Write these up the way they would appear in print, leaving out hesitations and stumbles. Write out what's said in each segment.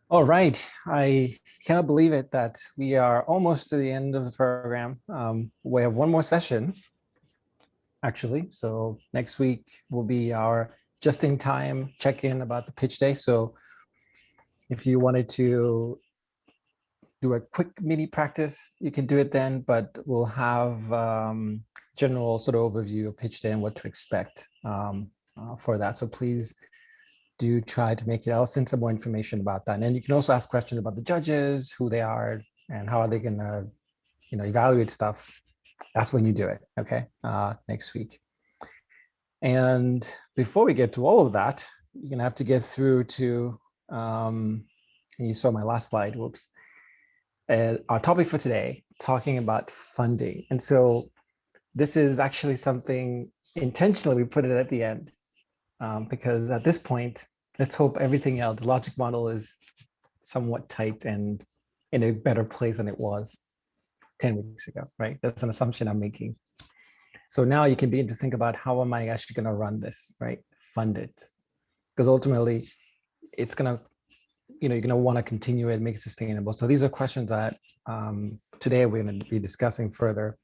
All right. I cannot believe it that we are almost to the end of the program. We have one more session, actually. So next week will be our just-in-time check-in about the pitch day. So if you wanted to do a quick mini practice, you can do it then, but we'll have general sort of overview of pitch day and what to expect for that. So please do try to make it. I'll send some more information about that. And you can also ask questions about the judges, who they are, and how are they going to, evaluate stuff. That's when you do it. Okay, next week. And before we get to all of that, you're gonna have to get through to. And you saw my last slide. Whoops. Our topic for today, talking about funding. And so this is actually something intentionally we put it at the end because at this point, let's hope everything else, the logic model is somewhat tight and in a better place than it was 10 weeks ago, right? That's an assumption I'm making. So now you can begin to think about how am I actually going to run this, right? Fund it. Because ultimately, it's going to, you're going to want to continue it, make it sustainable. So these are questions that today we're going to be discussing further.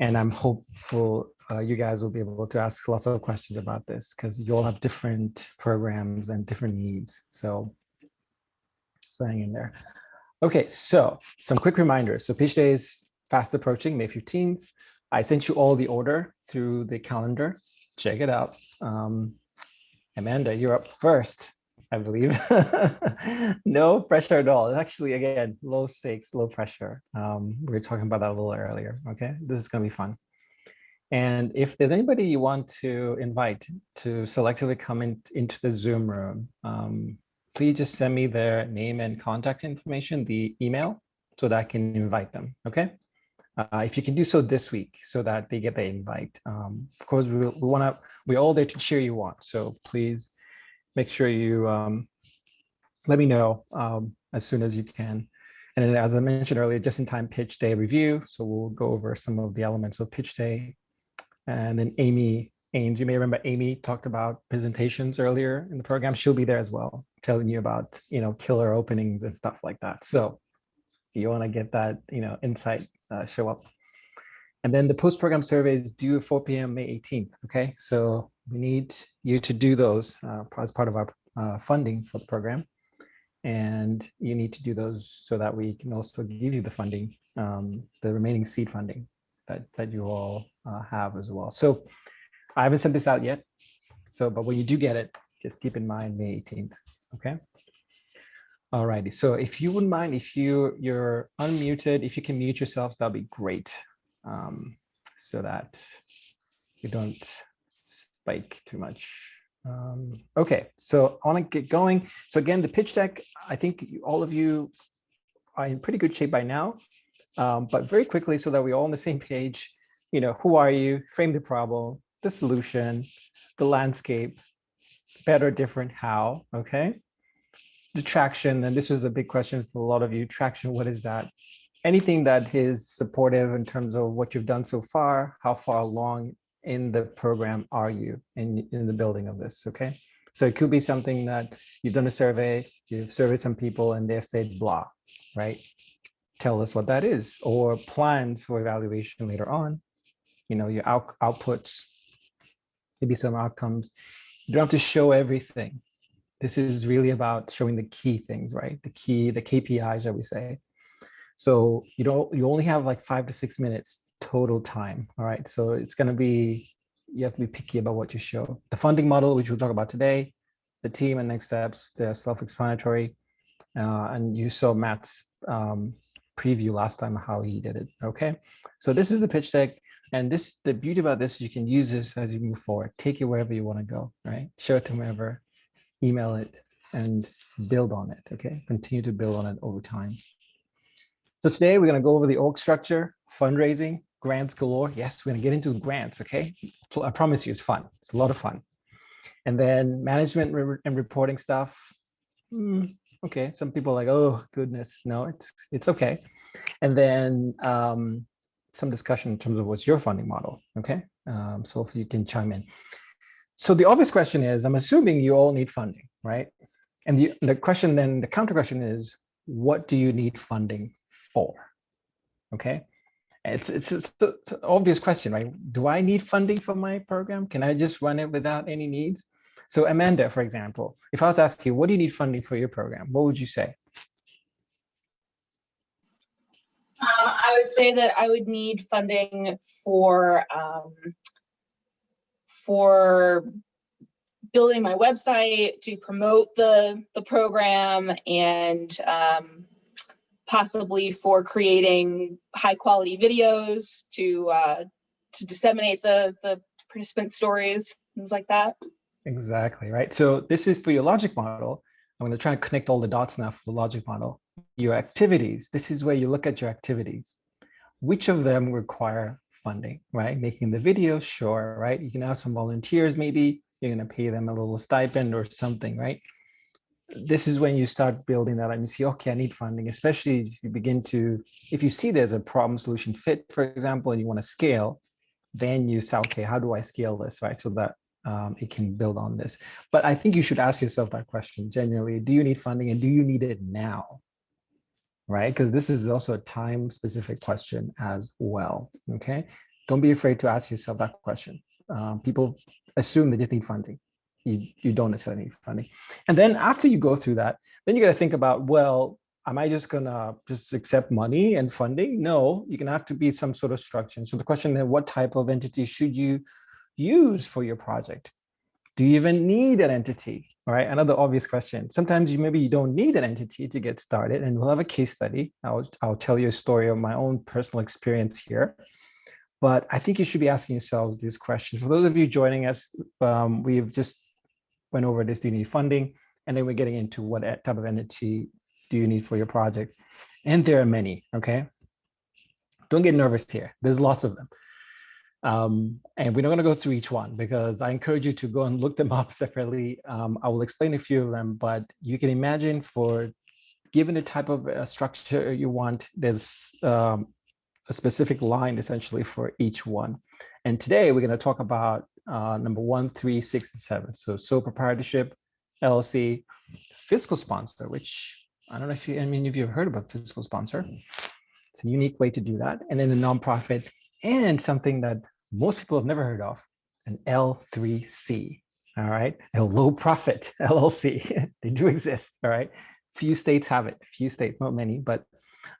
And I'm hopeful you guys will be able to ask lots of questions about this because you all have different programs and different needs. So hang in there. Okay, so some quick reminders. So pitch day is fast approaching, May 15th. I sent you all the order through the calendar. Check it out. Amanda, you're up first, I believe. No pressure at all. It's actually, again, low stakes, low pressure. We were talking about that a little earlier, okay? This is gonna be fun. And if there's anybody you want to invite to selectively come into the Zoom room, please just send me their name and contact information, the email, so that I can invite them, okay? If you can do so this week so that they get the invite. Of course, we're all there to cheer you on. So please make sure you let me know as soon as you can. And then, as I mentioned earlier, just in time pitch day review. So we'll go over some of the elements of pitch day. And then Amy Ains, you may remember Amy talked about presentations earlier in the program. She'll be there as well, telling you about, killer openings and stuff like that. So you want to get that, insight, show up. And then the post-program survey is due at 4 p.m. May 18th, okay? So we need you to do those as part of our funding for the program. And you need to do those so that we can also give you the funding, the remaining seed funding that you all have as well. So I haven't sent this out yet. So, but when you do get it, just keep in mind May 18th, okay? All righty. So if you wouldn't mind, if you're unmuted, if you can mute yourself, that'd be great, so that you don't spike too much. Okay, so I want to get going. So again, the pitch deck, I think all of you are in pretty good shape by now, but very quickly so that we're all on the same page, who are you, frame the problem, the solution, the landscape, better, different, how, okay? The traction, and this is a big question for a lot of you, traction, what is that? Anything that is supportive in terms of what you've done so far, how far along in the program are you in the building of this, okay? So it could be something that you've done a survey, you've surveyed some people and they've said blah, right? Tell us what that is, or plans for evaluation later on, your outputs, maybe some outcomes. You don't have to show everything. This is really about showing the key things, right? The KPIs that we say. So you only have like 5 to 6 minutes total time. All right. So it's going to be, you have to be picky about what you show. The funding model, which we'll talk about today, the team and next steps, they're self-explanatory. And you saw Matt's preview last time, how he did it. Okay. So this is the pitch deck. And the beauty about this, you can use this as you move forward, take it wherever you want to go, right? Show it to whomever, email it, and build on it, okay? Continue to build on it over time. So today we're gonna go over the org structure, fundraising, grants galore. Yes, we're gonna get into grants, okay? I promise you it's fun, it's a lot of fun. And then management and reporting stuff. Okay, some people are like, oh goodness, no, it's okay. And then some discussion in terms of what's your funding model, okay? So if you can chime in. So the obvious question is, I'm assuming you all need funding, right? And the question then, the counter question is, what do you need funding for? Okay. It's an obvious question, right? Do I need funding for my program? Can I just run it without any needs? So Amanda, for example, if I was to ask you, what do you need funding for your program? What would you say? I would say that I would need funding for building my website, to promote the program, and possibly for creating high quality videos to disseminate the participant stories, things like that. Exactly, right? So this is for your logic model. I'm going to try and connect all the dots now for the logic model. Your activities, this is where you look at your activities. Which of them require funding, right? Making the video, sure, right? You can have some volunteers, maybe you're going to pay them a little stipend or something, right? This is when you start building that and you see, okay, I need funding, especially if you begin to, if you see there's a problem solution fit, for example, and you want to scale, then you say, okay, how do I scale this, right? So that it can build on this. But I think you should ask yourself that question genuinely. Do you need funding, and do you need it now? Right? Because this is also a time specific question as well. Okay. Don't be afraid to ask yourself that question. People assume they just need funding. You don't necessarily need funding. And then after you go through that, then you got to think about, well, am I just gonna just accept money and funding? No, you're gonna have to be some sort of structure. So the question then, what type of entity should you use for your project? Do you even need an entity? All right, another obvious question. Sometimes maybe you don't need an entity to get started, and we'll have a case study. I'll tell you a story of my own personal experience here. But I think you should be asking yourselves these questions. For those of you joining us, we've just went over this, do you need funding? And then we're getting into what type of entity do you need for your project? And there are many, okay? Don't get nervous here. There's lots of them. And we're not going to go through each one because I encourage you to go and look them up separately. I will explain a few of them, but you can imagine for given the type of structure you want, there's a specific line essentially for each one. And today we're going to talk about number 1, 3, 6, and 7. So sole proprietorship, LLC, fiscal sponsor, which I don't know if any of you have heard about fiscal sponsor. It's a unique way to do that. And then a nonprofit, and something that most people have never heard of, an L3C. All right, a low profit LLC. They do exist. All right, few states have it. Few states, not many, but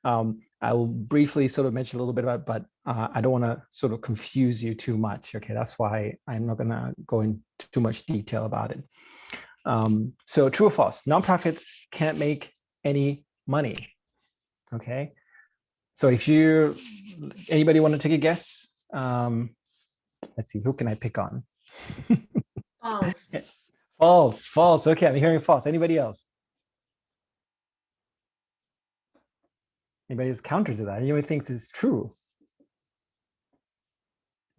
I will briefly sort of mention a little bit about it, but I don't want to sort of confuse you too much. Okay, that's why I'm not going to go into too much detail about it. So true or false? Nonprofits can't make any money. Okay, so if anybody want to take a guess? Let's see, who can I pick on? False. False. Okay, I'm hearing false. Anybody else? Anybody who's counter to that? Anybody thinks it's true?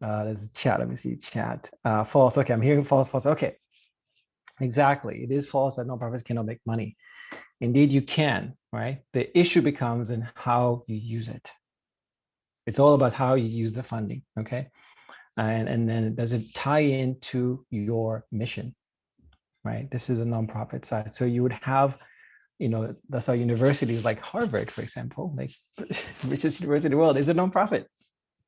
There's a chat. Let me see chat. False. Okay, I'm hearing false. Okay, exactly. It is false that nonprofits cannot make money. Indeed, you can, right? The issue becomes in how you use it. It's all about how you use the funding, okay? And then does it tie into your mission, right? This is a nonprofit side. So you would have, that's how universities like Harvard, for example, like richest university in the world is a nonprofit,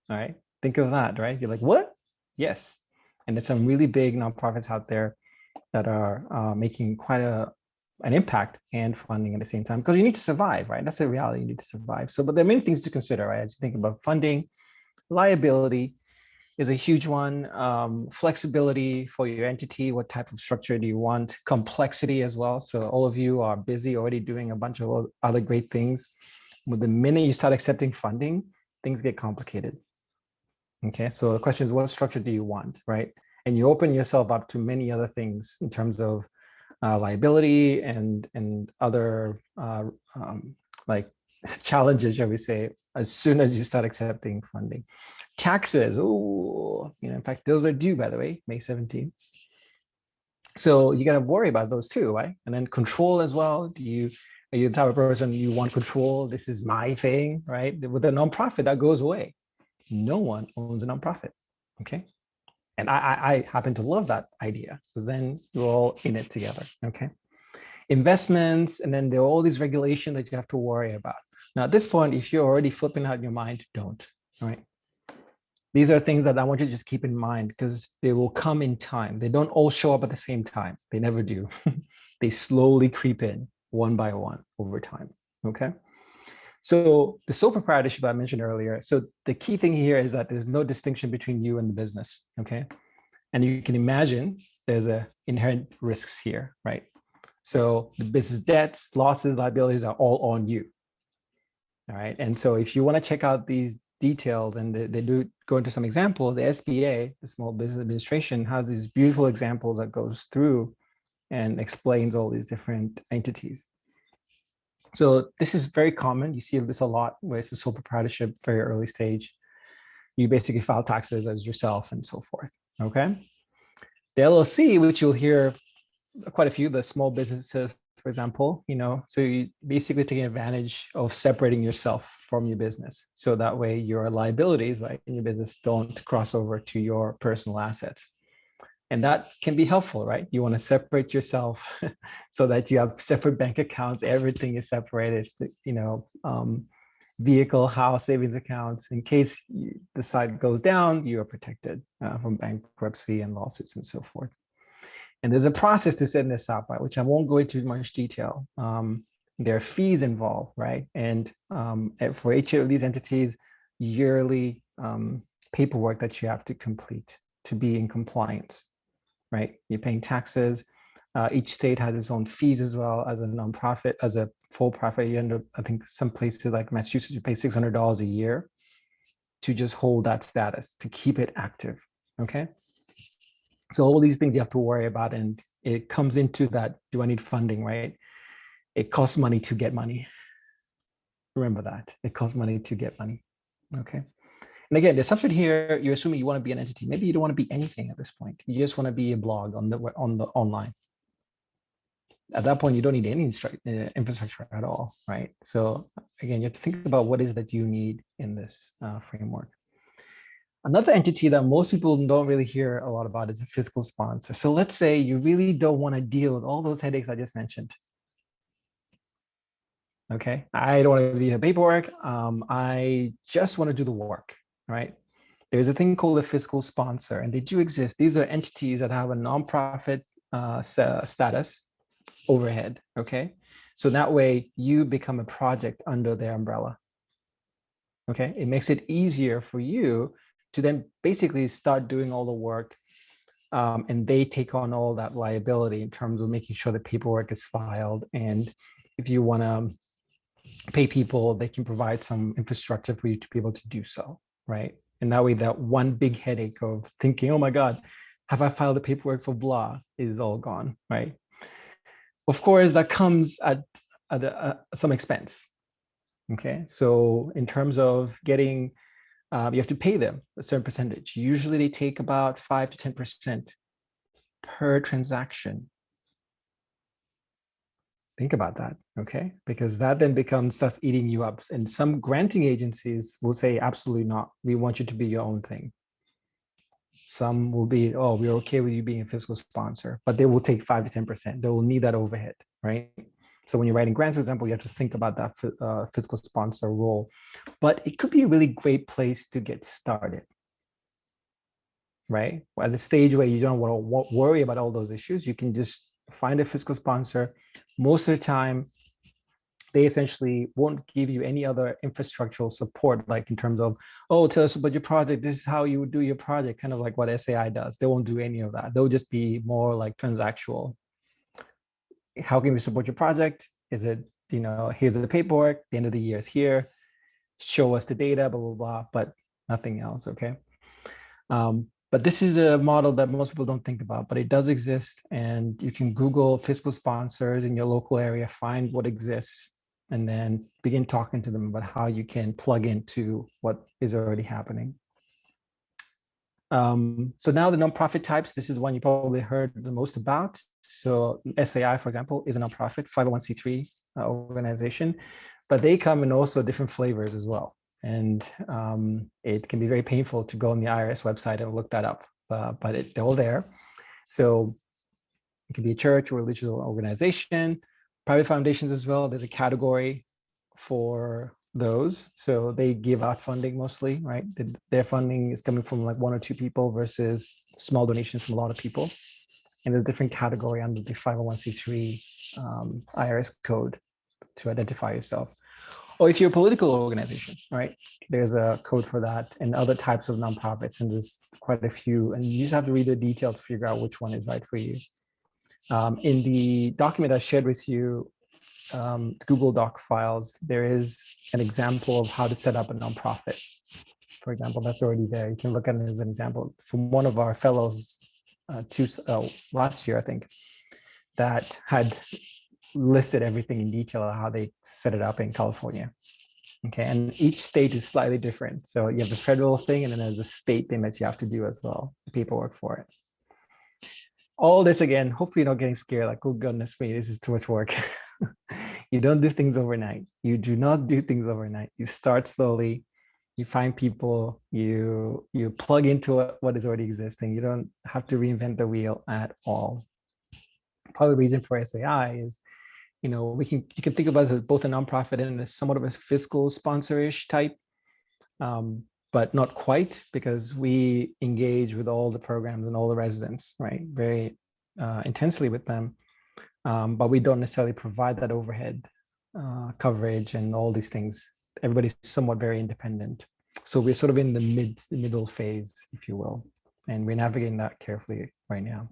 all right? Think of that, right? You're like, what? Yes. And there's some really big nonprofits out there that are making quite an impact and funding at the same time, because you need to survive, right? That's the reality, you need to survive. So, but there are many things to consider, right? As you think about funding, liability is a huge one. Flexibility for your entity, what type of structure do you want? Complexity as well. So all of you are busy already doing a bunch of other great things. But the minute you start accepting funding, things get complicated. Okay, so the question is, what structure do you want, right? And you open yourself up to many other things in terms of liability and other like challenges, shall we say, as soon as you start accepting funding. Taxes, in fact, those are due, by the way, May 17th. So you got to worry about those too, right? And then control as well. Are you the type of person you want control? This is my thing, right? With a nonprofit, that goes away. No one owns a nonprofit, okay? And I happen to love that idea. So then you're all in it together, okay? investments, and then there are all these regulations that you have to worry about. Now, at this point, if you're already flipping out in your mind, don't, all right? These are things that I want you to just keep in mind because they will come in time. They don't all show up at the same time. They never do. They slowly creep in one by one over time, okay? So the sole proprietorship I mentioned earlier, so the key thing here is that there's no distinction between you and the business, okay? And you can imagine there's a inherent risks here, right? So the business debts, losses, liabilities are all on you, all right? And so if you want to check out these details, and they do go into some examples, the SBA, the Small Business Administration, has these beautiful examples that goes through and explains all these different entities. So this is very common. You see this a lot where it's a sole proprietorship, very early stage. You basically file taxes as yourself and so forth, okay? The LLC, which you'll hear quite a few, the small businesses, for example, so you basically taking advantage of separating yourself from your business. So that way your liabilities, right, in your business don't cross over to your personal assets. And that can be helpful, right? You want to separate yourself so that you have separate bank accounts, everything is separated, vehicle, house, savings accounts. In case the site goes down, you are protected from bankruptcy and lawsuits and so forth. And there's a process to setting this up, right, which I won't go into much detail. There are fees involved, right? And for each of these entities, yearly paperwork that you have to complete to be in compliance, right? You're paying taxes. Each state has its own fees as well. As a nonprofit, as a full profit, you end up, I think some places like Massachusetts, you pay $600 a year to just hold that status, to keep it active, okay? So all these things you have to worry about, and it comes into that, do I need funding, right? It costs money to get money. Remember that, it costs money to get money, okay? And again, the assumption here, you're assuming you want to be an entity. Maybe you don't want to be anything at this point. You just want to be a blog on the online. At that point, you don't need any infrastructure at all, right? So again, you have to think about what is that you need in this framework. Another entity that most people don't really hear a lot about is a fiscal sponsor. So let's say you really don't want to deal with all those headaches I just mentioned. Okay, I don't want to do the paperwork. I just want to do the work, right? There's a thing called a fiscal sponsor, and they do exist. These are entities that have a nonprofit status overhead, okay? So that way you become a project under their umbrella, okay? It makes it easier for you to then basically start doing all the work, and they take on all that liability in terms of making sure the paperwork is filed. And if you want to pay people, they can provide some infrastructure for you to be able to do so, right? And that way, that one big headache of thinking, oh my God, have I filed the paperwork for blah, is all gone, right? Of course, that comes at some expense, okay? So in terms of getting, you have to pay them a certain percentage. Usually they take about 5 to 10% per transaction. Think about that, okay? Because that then becomes, that's eating you up. And some granting agencies will say, absolutely not. We want you to be your own thing. Some will be, oh, we're okay with you being a fiscal sponsor, but they will take 5 to 10%. They will need that overhead, right? So when you're writing grants, for example, you have to think about that fiscal sponsor role. But it could be a really great place to get started, right? At the stage where you don't want to worry about all those issues, you can just find a fiscal sponsor. Most of the time, they essentially won't give you any other infrastructural support, like in terms of, oh, tell us about your project. This is how you would do your project, kind of like what SAI does. They won't do any of that. They'll just be more like transactional. How can we support your project? Is it, here's the paperwork, the end of the year is here, show us the data, blah, blah, blah, but nothing else, okay? But this is a model that most people don't think about, but it does exist. And you can Google fiscal sponsors in your local area, find what exists, and then begin talking to them about how you can plug into what is already happening. So now the nonprofit types, this is one you probably heard the most about. So SAI, for example, is a nonprofit 501c3 organization, but they come in also different flavors as well. And it can be very painful to go on the IRS website and look that up, but they're all there. So it can be a church or religious organization, Private foundations as well, there's a category for those. So they give out funding mostly, right? Their funding is coming from like 1 or 2 people versus small donations from a lot of people. And there's a different category under the 501c3 IRS code to identify yourself. Or if you're a political organization, right? There's a code for that, and other types of nonprofits, and there's quite a few. And you just have to read the details to figure out which one is right for you. In the document I shared with you, Google Doc files, there is an example of how to set up a nonprofit. For example, that's already there. You can look at it as an example from one of our fellows last year, I think, that had listed everything in detail of how they set it up in California. Okay, and each state is slightly different. So you have the federal thing, and then there's a state thing that you have to do as well, the paperwork for it. All this again, hopefully you're not getting scared like, oh goodness me, this is too much work. You don't do things overnight. You do not do things overnight. You start slowly. You find people, you plug into what is already existing. You don't have to reinvent the wheel at all. Part of the reason for SAI is, you know, you can think about it as both a nonprofit and a somewhat of a fiscal sponsor-ish type, but not quite, because we engage with all the programs and all the residents, right, very intensely with them, but we don't necessarily provide that overhead coverage and all these things. Everybody's somewhat very independent. So we're sort of in the middle phase, if you will, and we're navigating that carefully right now.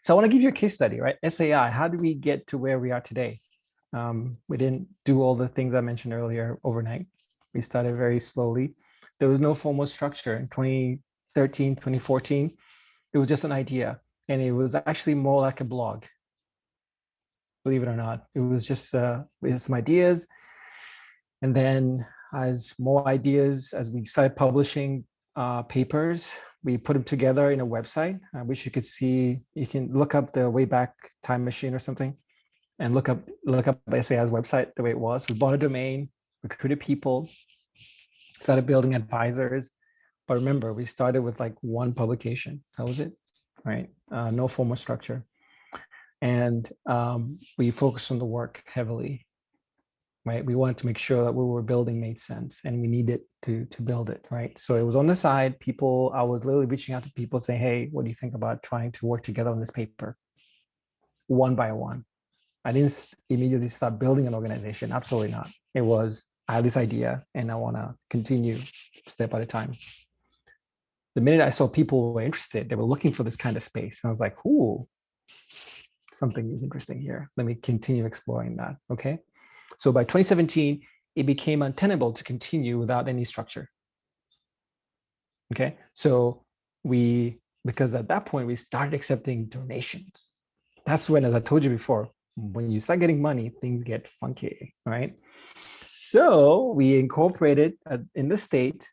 So I want to give you a case study, right? SAI, how did we get to where we are today? We didn't do all the things I mentioned earlier overnight. We started very slowly. There was no formal structure. In 2013, 2014, it was just an idea. And it was actually more like a blog, believe it or not. It was just we had some ideas. And then as more ideas, as we started publishing papers, we put them together in a website. I wish you could see, you can look up the Wayback Time Machine or something and look up SAI's website the way it was. We bought a domain, recruited people, started building advisors. But remember, we started with like one publication. That was it, right? No formal structure. And we focused on the work heavily, right? We wanted to make sure that what we were building made sense, and we needed to build it, right? So it was on the side. I was literally reaching out to people saying, hey, what do you think about trying to work together on this paper? One by one. I didn't immediately start building an organization. Absolutely not. It was, I have this idea and I want to continue step at a time. The minute I saw people were interested, they were looking for this kind of space. And I was like, ooh, something is interesting here. Let me continue exploring that, okay? So by 2017, it became untenable to continue without any structure. Okay, so because at that point, we started accepting donations. That's when, as I told you before, when you start getting money, things get funky, right? So we incorporated in the state.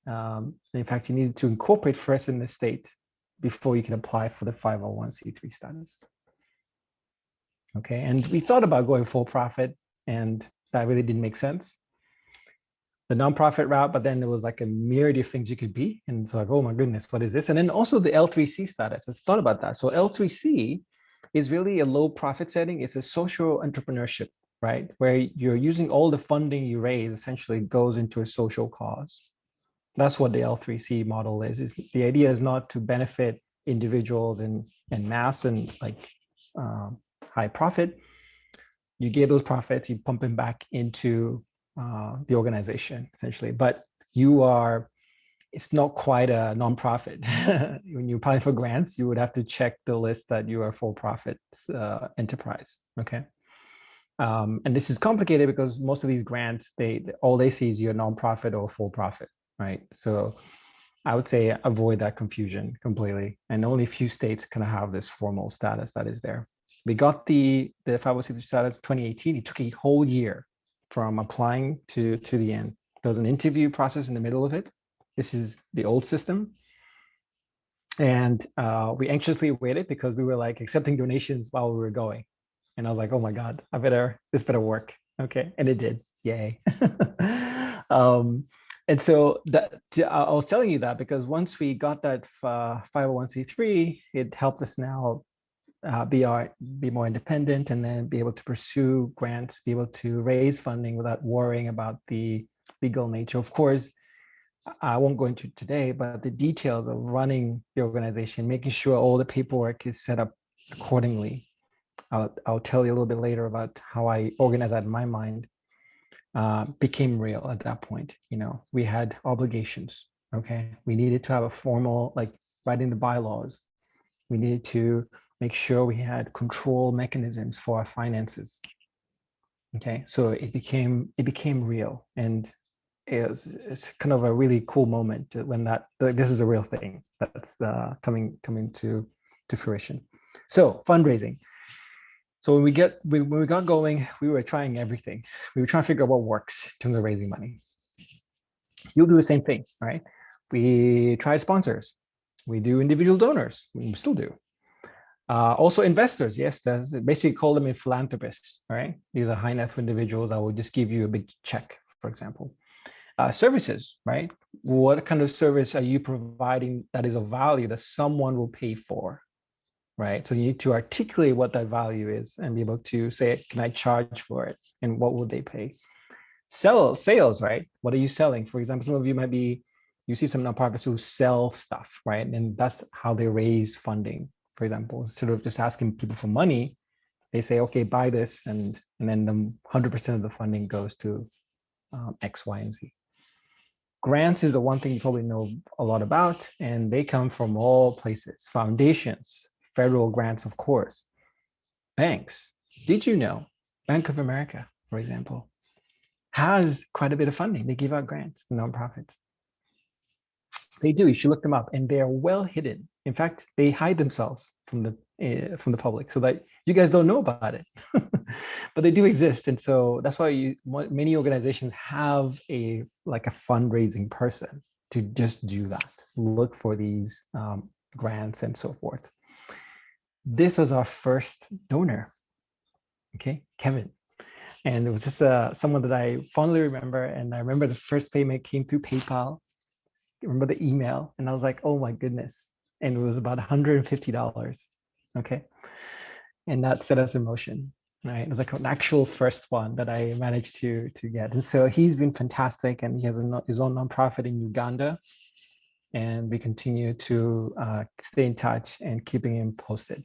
In fact, you needed to incorporate first in the state before you can apply for the 501c3 status. Okay, and we thought about going for profit, and that really didn't make sense. The nonprofit route, but then there was like a myriad of things you could be. And it's like, oh my goodness, what is this? And then also the L3C status. I thought about that. So L3C is really a low profit setting. It's a social entrepreneurship, right? Where you're using all the funding you raise essentially goes into a social cause. That's what the L3C model is. The idea is not to benefit individuals in mass and like high profit. You get those profits, you pump them back into the organization essentially, but it's not quite a nonprofit. When you apply for grants, you would have to check the list that you are a for-profit enterprise, okay? And this is complicated because most of these grants, all they see is you're a nonprofit or for-profit, right? So I would say avoid that confusion completely. And only a few states can have this formal status that is there. We got the 501c3 status 2018. It took a whole year from applying to the end. There was an interview process in the middle of it. This is the old system. And we anxiously waited because we were like accepting donations while we were going. And I was like, oh my God, this better work. Okay, and it did, yay. And so I was telling you that because once we got that 501c3, it helped us now be more independent, and then be able to pursue grants, be able to raise funding without worrying about the legal nature. Of course, I won't go into it today, but the details of running the organization, making sure all the paperwork is set up accordingly. I'll tell you a little bit later about how I organize that in my mind. Became real at that point. We had obligations. Okay, we needed to have a formal, like writing the bylaws. We needed to make sure we had control mechanisms for our finances. Okay, so it became real, and it's kind of a really cool moment when this is a real thing that's coming to fruition. So fundraising. So when we got going, we were trying everything. We were trying to figure out what works in terms of raising money. You'll do the same thing, right? We try sponsors. We do individual donors. We still do. Also investors, yes, that's basically call them philanthropists, all right? These are high net worth individuals that will just give you a big check, for example. Services, right? What kind of service are you providing that is of value that someone will pay for, right? So you need to articulate what that value is and be able to say, can I charge for it? And what would they pay? Sales, right? What are you selling? For example, some of you you see some nonprofits who sell stuff, right? And that's how they raise funding. For example, instead of just asking people for money, they say, okay, buy this. And then the 100% of the funding goes to X, Y, and Z. Grants is the one thing you probably know a lot about, and they come from all places. Foundations, federal grants, of course. Banks. Did you know Bank of America, for example, has quite a bit of funding? They give out grants to nonprofits. They do. You should look them up, and they are well hidden. In fact, they hide themselves from the public so that you guys don't know about it. But they do exist, and so that's why many organizations have a fundraising person to just do that. Look for these grants and so forth. This was our first donor. Okay, Kevin. And it was just someone that I fondly remember. And I remember the first payment came through PayPal. I remember the email, and I was like, oh my goodness. And it was about $150. Okay. And that set us in motion, right? It was like an actual first one that I managed to get. And so he's been fantastic, and he has his own nonprofit in Uganda. And we continue to stay in touch and keeping him posted.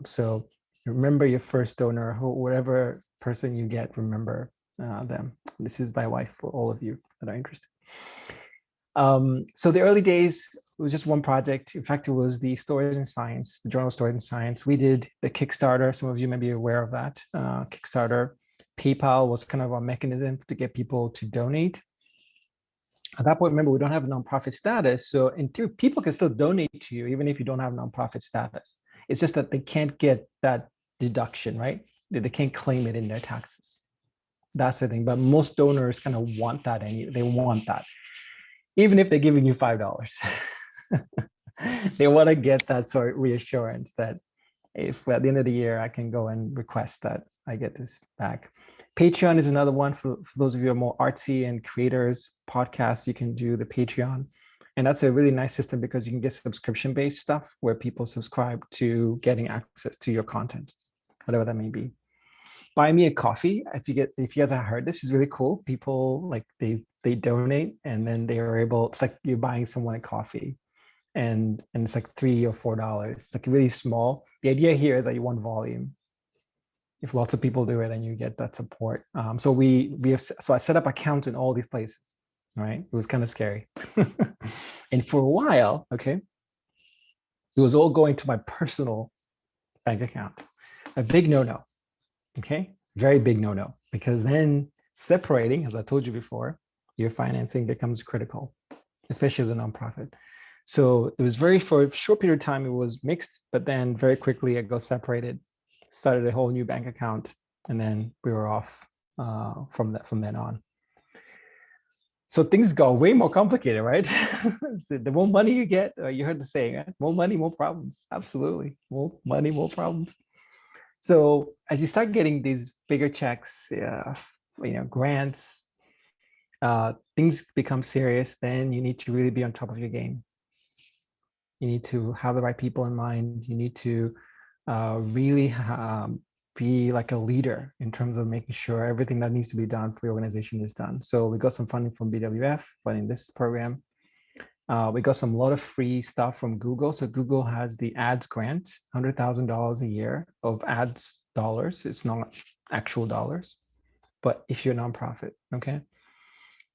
So remember your first donor, whatever person you get, remember them. This is my wife for all of you that are interested. So the early days, it was just one project. In fact, it was the Stories in Science, the journal Stories in Science. We did the Kickstarter. Some of you may be aware of that. Kickstarter. PayPal was kind of our mechanism to get people to donate. At that point, remember, we don't have a nonprofit status. So in theory, people can still donate to you, even if you don't have nonprofit status. It's just that they can't get that deduction, right? They can't claim it in their taxes. That's the thing. But most donors kind of want that. They want that. Even if they're giving you $5. They want to get that sort of reassurance that if at the end of the year, I can go and request that I get this back. Patreon is another one for those of you who are more artsy and creators, podcasts, you can do the Patreon. And that's a really nice system because you can get subscription-based stuff where people subscribe to getting access to your content, whatever that may be. Buy me a coffee. If you guys have heard, this is really cool. People they donate, and then they are able, it's like you're buying someone a coffee, and it's like $3 or $4. It's like really small. The idea here is that you want volume. If lots of people do it, then you get that support. So I set up accounts in all these places, right? It was kind of scary. And for a while, okay, it was all going to my personal bank account. A big no-no, okay? Very big no-no, because then separating, as I told you before, your financing becomes critical, especially as a nonprofit. So it was for a short period of time, it was mixed, but then very quickly it got separated, started a whole new bank account, and then we were off from then on. So things got way more complicated, right? So the more money you get, you heard the saying, right? More money, more problems. Absolutely. More money, more problems. So as you start getting these bigger checks, grants, things become serious, then you need to really be on top of your game. You need to have the right people in mind. You need to really be like a leader in terms of making sure everything that needs to be done for the organization is done. So we got some funding from BWF, funding this program. We got some lot of free stuff from Google. So Google has the ads grant, $100,000 a year of ads dollars. It's not actual dollars, but if you're a nonprofit, okay.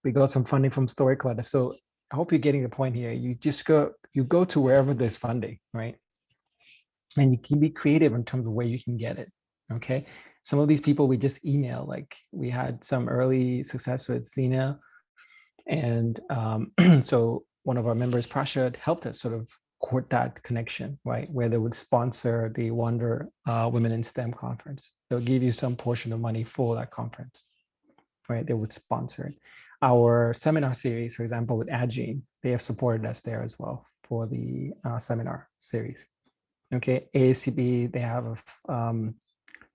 We got some funding from Storyclutter. So I hope you're getting the point here. You go to wherever there's funding, right? And you can be creative in terms of where you can get it, okay? Some of these people we just email, like we had some early success with Zena. And so one of our members, Prasha, helped us sort of court that connection, right? Where they would sponsor the Wonder Women in STEM conference. They'll give you some portion of money for that conference, right? They would sponsor it. Our seminar series, for example, with Agene, they have supported us there as well for the seminar series. Okay, AACB, they have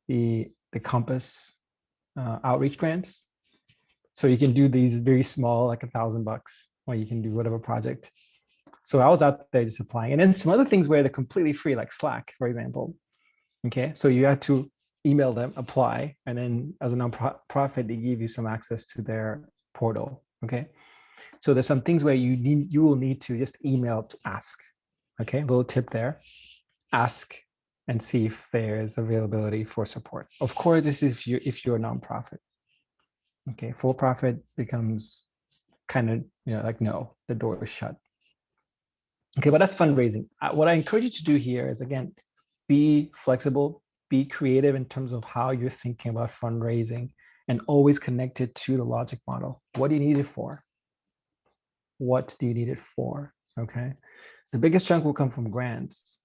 the Compass outreach grants. So you can do these very small, like $1,000, or you can do whatever project. So I was out there just applying. And then some other things where they're completely free, like Slack, for example. Okay, so you have to email them, apply, and then as a nonprofit, they give you some access to their portal. Okay, so there's some things where you will need to just email to ask. Okay, a little tip there. Ask and see if there's availability for support. Of course, this is if you're a nonprofit. Okay, for profit becomes kind of, like, no, the door is shut. Okay, but that's fundraising. What I encourage you to do here is, again, be flexible, be creative in terms of how you're thinking about fundraising, and always connect it to the logic model. What do you need it for? What do you need it for? Okay, the biggest chunk will come from grants.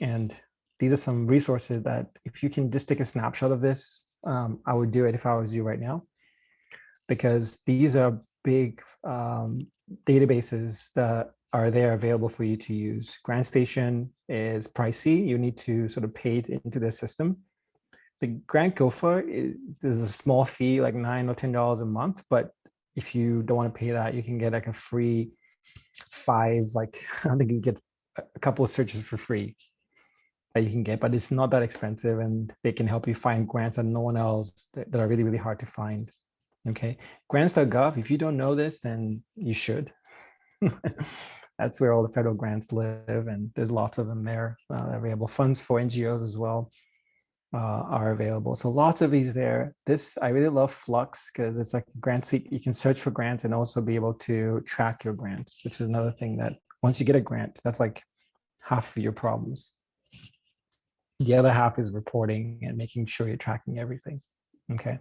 And these are some resources that if you can just take a snapshot of this, I would do it if I was you right now, because these are big databases that are there available for you to use. GrantStation is pricey. You need to sort of pay it into the system. The Grant Gopher there's a small fee, like $9 or $10 a month, but if you don't want to pay that, you can get like a free 5, like I think you can get a couple of searches for free that you can get, but it's not that expensive, and they can help you find grants that no one else that are really, really hard to find. Okay, grants.gov, if you don't know this, then you should. That's where all the federal grants live, and there's lots of them there available. Funds for NGOs as well are available. So lots of these there. I really love Flux because it's like grant seek. You can search for grants and also be able to track your grants, which is another thing that once you get a grant, that's like half of your problems. The other half is reporting and making sure you're tracking everything. Okay,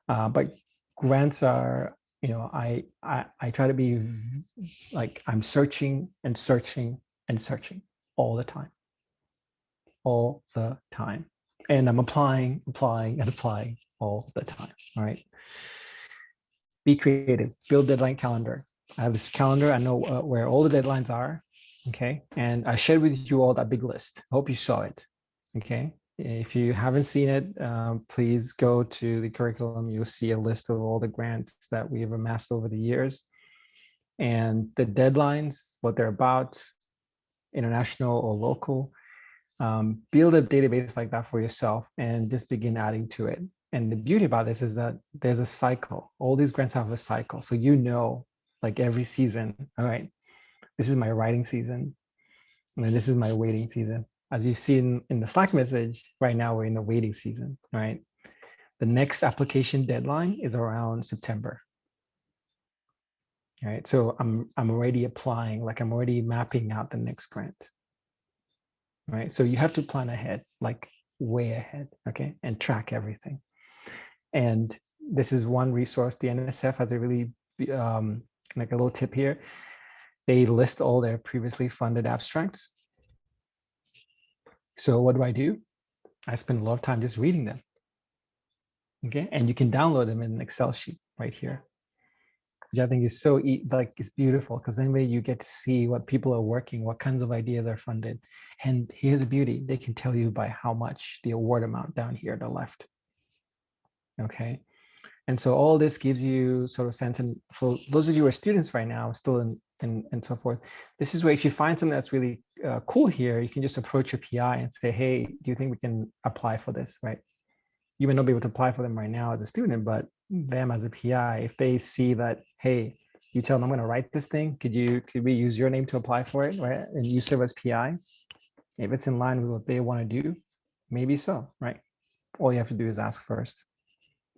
but grants are, I try to be like, I'm searching and searching and searching all the time, and I'm applying and applying all the time. All right, be creative, build deadline calendar. I have this calendar. I know where all the deadlines are. Okay, and I shared with you all that big list. I hope you saw it. Okay, if you haven't seen it, please go to the curriculum. You'll see a list of all the grants that we have amassed over the years and the deadlines, what they're about, international or local. Build a database like that for yourself and just begin adding to it. And the beauty about this is that there's a cycle. All these grants have a cycle. So like every season, all right, this is my writing season, and then this is my waiting season. As you see in the Slack message, right now we're in the waiting season, right? The next application deadline is around September. All right, so I'm already applying, like I'm already mapping out the next grant. Right, so you have to plan ahead, like way ahead, okay, and track everything. And this is one resource. The NSF has a really like a little tip here. They list all their previously funded abstracts. So what do? I spend a lot of time just reading them. Okay, and you can download them in an Excel sheet right here, which I think is so like it's beautiful, because then you get to see what people are working, what kinds of ideas are funded. And here's the beauty, they can tell you by how much the award amount down here on the left. Okay, and so all this gives you sort of sense. And for those of you who are students right now, still and so forth. This is where if you find something that's really cool here, you can just approach your PI and say, hey, do you think we can apply for this, right? You may not be able to apply for them right now as a student, but them as a PI, if they see that, hey, you tell them I'm going to write this thing, could we use your name to apply for it, right? And you serve as PI. If it's in line with what they want to do, maybe so, right? All you have to do is ask first.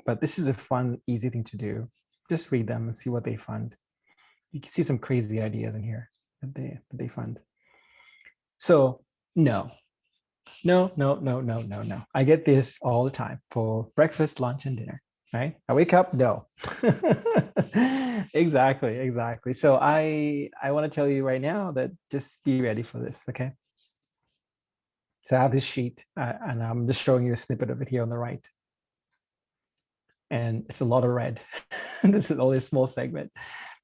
But this is a fun, easy thing to do. Just read them and see what they fund. You can see some crazy ideas in here that they fund. So no. I get this all the time for breakfast, lunch, and dinner, right? I wake up, no. Exactly. So I want to tell you right now that just be ready for this, okay? So I have this sheet, and I'm just showing you a snippet of it here on the right. And it's a lot of red. This is only a small segment,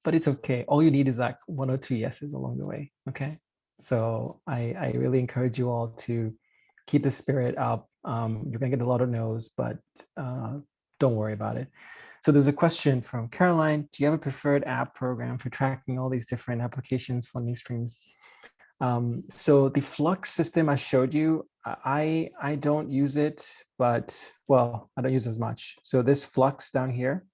but it's okay. All you need is like 1 or 2 yeses along the way, okay? So I really encourage you all to keep the spirit up. You're gonna get a lot of no's, but don't worry about it. So there's a question from Caroline. Do you have a preferred app program for tracking all these different applications, funding streams? So the Flux system I showed you, I don't use it, but well, I don't use it as much. So this Flux down here,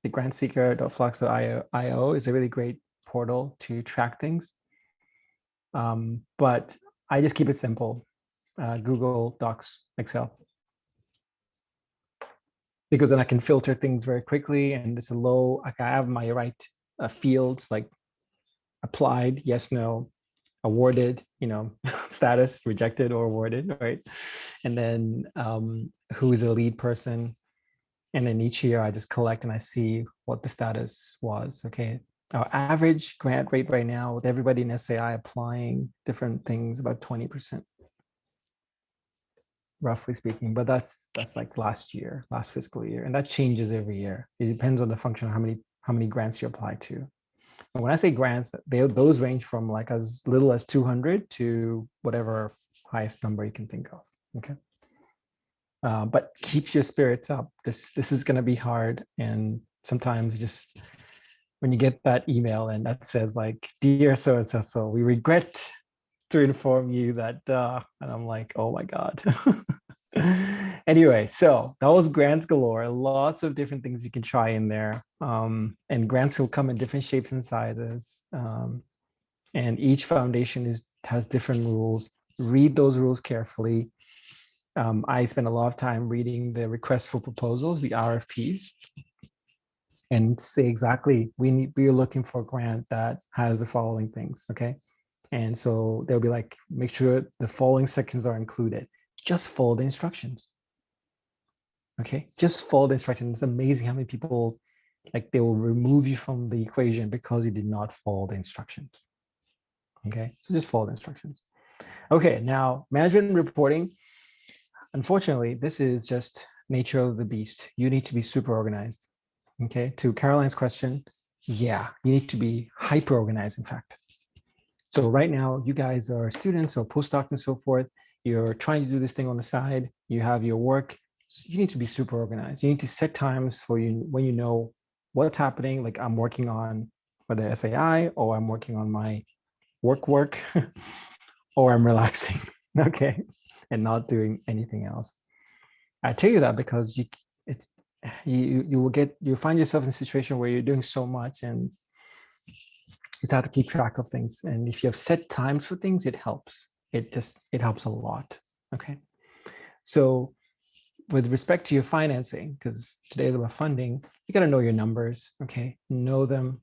the grantseeker.flux.io is a really great portal to track things. But I just keep it simple. Google Docs, Excel. Because then I can filter things very quickly, and it's a low, like I have my right fields like applied, yes, no, awarded, status, rejected or awarded, right? And then who is the lead person. And then each year I just collect and I see what the status was, okay? Our average grant rate right now with everybody in SAI applying different things, about 20%. Roughly speaking, but that's like last fiscal year, and that changes every year. It depends on the function of how many grants you apply to. And when I say grants, those range from like as little as 200 to whatever highest number you can think of. Okay, but keep your spirits up. This is going to be hard, and sometimes just when you get that email and that says like, dear so and so, we regret to inform you that, and I'm like, oh my god. Anyway, so that was grants galore. Lots of different things you can try in there, and grants will come in different shapes and sizes, and each foundation has different rules. Read those rules carefully. I spend a lot of time reading the requests for proposals, the RFPs, and say exactly we are looking for a grant that has the following things, okay? And so they'll be like, make sure the following sections are included. Just follow the instructions. Okay, just follow the instructions. It's amazing how many people, like, they will remove you from the equation because you did not follow the instructions. Okay, so just follow the instructions. Okay, now management reporting. Unfortunately, this is just nature of the beast. You need to be super organized. Okay, to Caroline's question, yeah, you need to be hyper organized, in fact. So right now, you guys are students or postdocs and so forth. You're trying to do this thing on the side. You have your work. You need to be super organized. You need to set times for you when you know what's happening. Like I'm working on whether SAI or I'm working on my work, or I'm relaxing, okay, and not doing anything else. I tell you that because you'll find yourself in a situation where you're doing so much and it's hard to keep track of things. And if you have set times for things, it helps. It helps a lot. Okay. So with respect to your financing, because today is about funding, you got to know your numbers. Okay. Know them,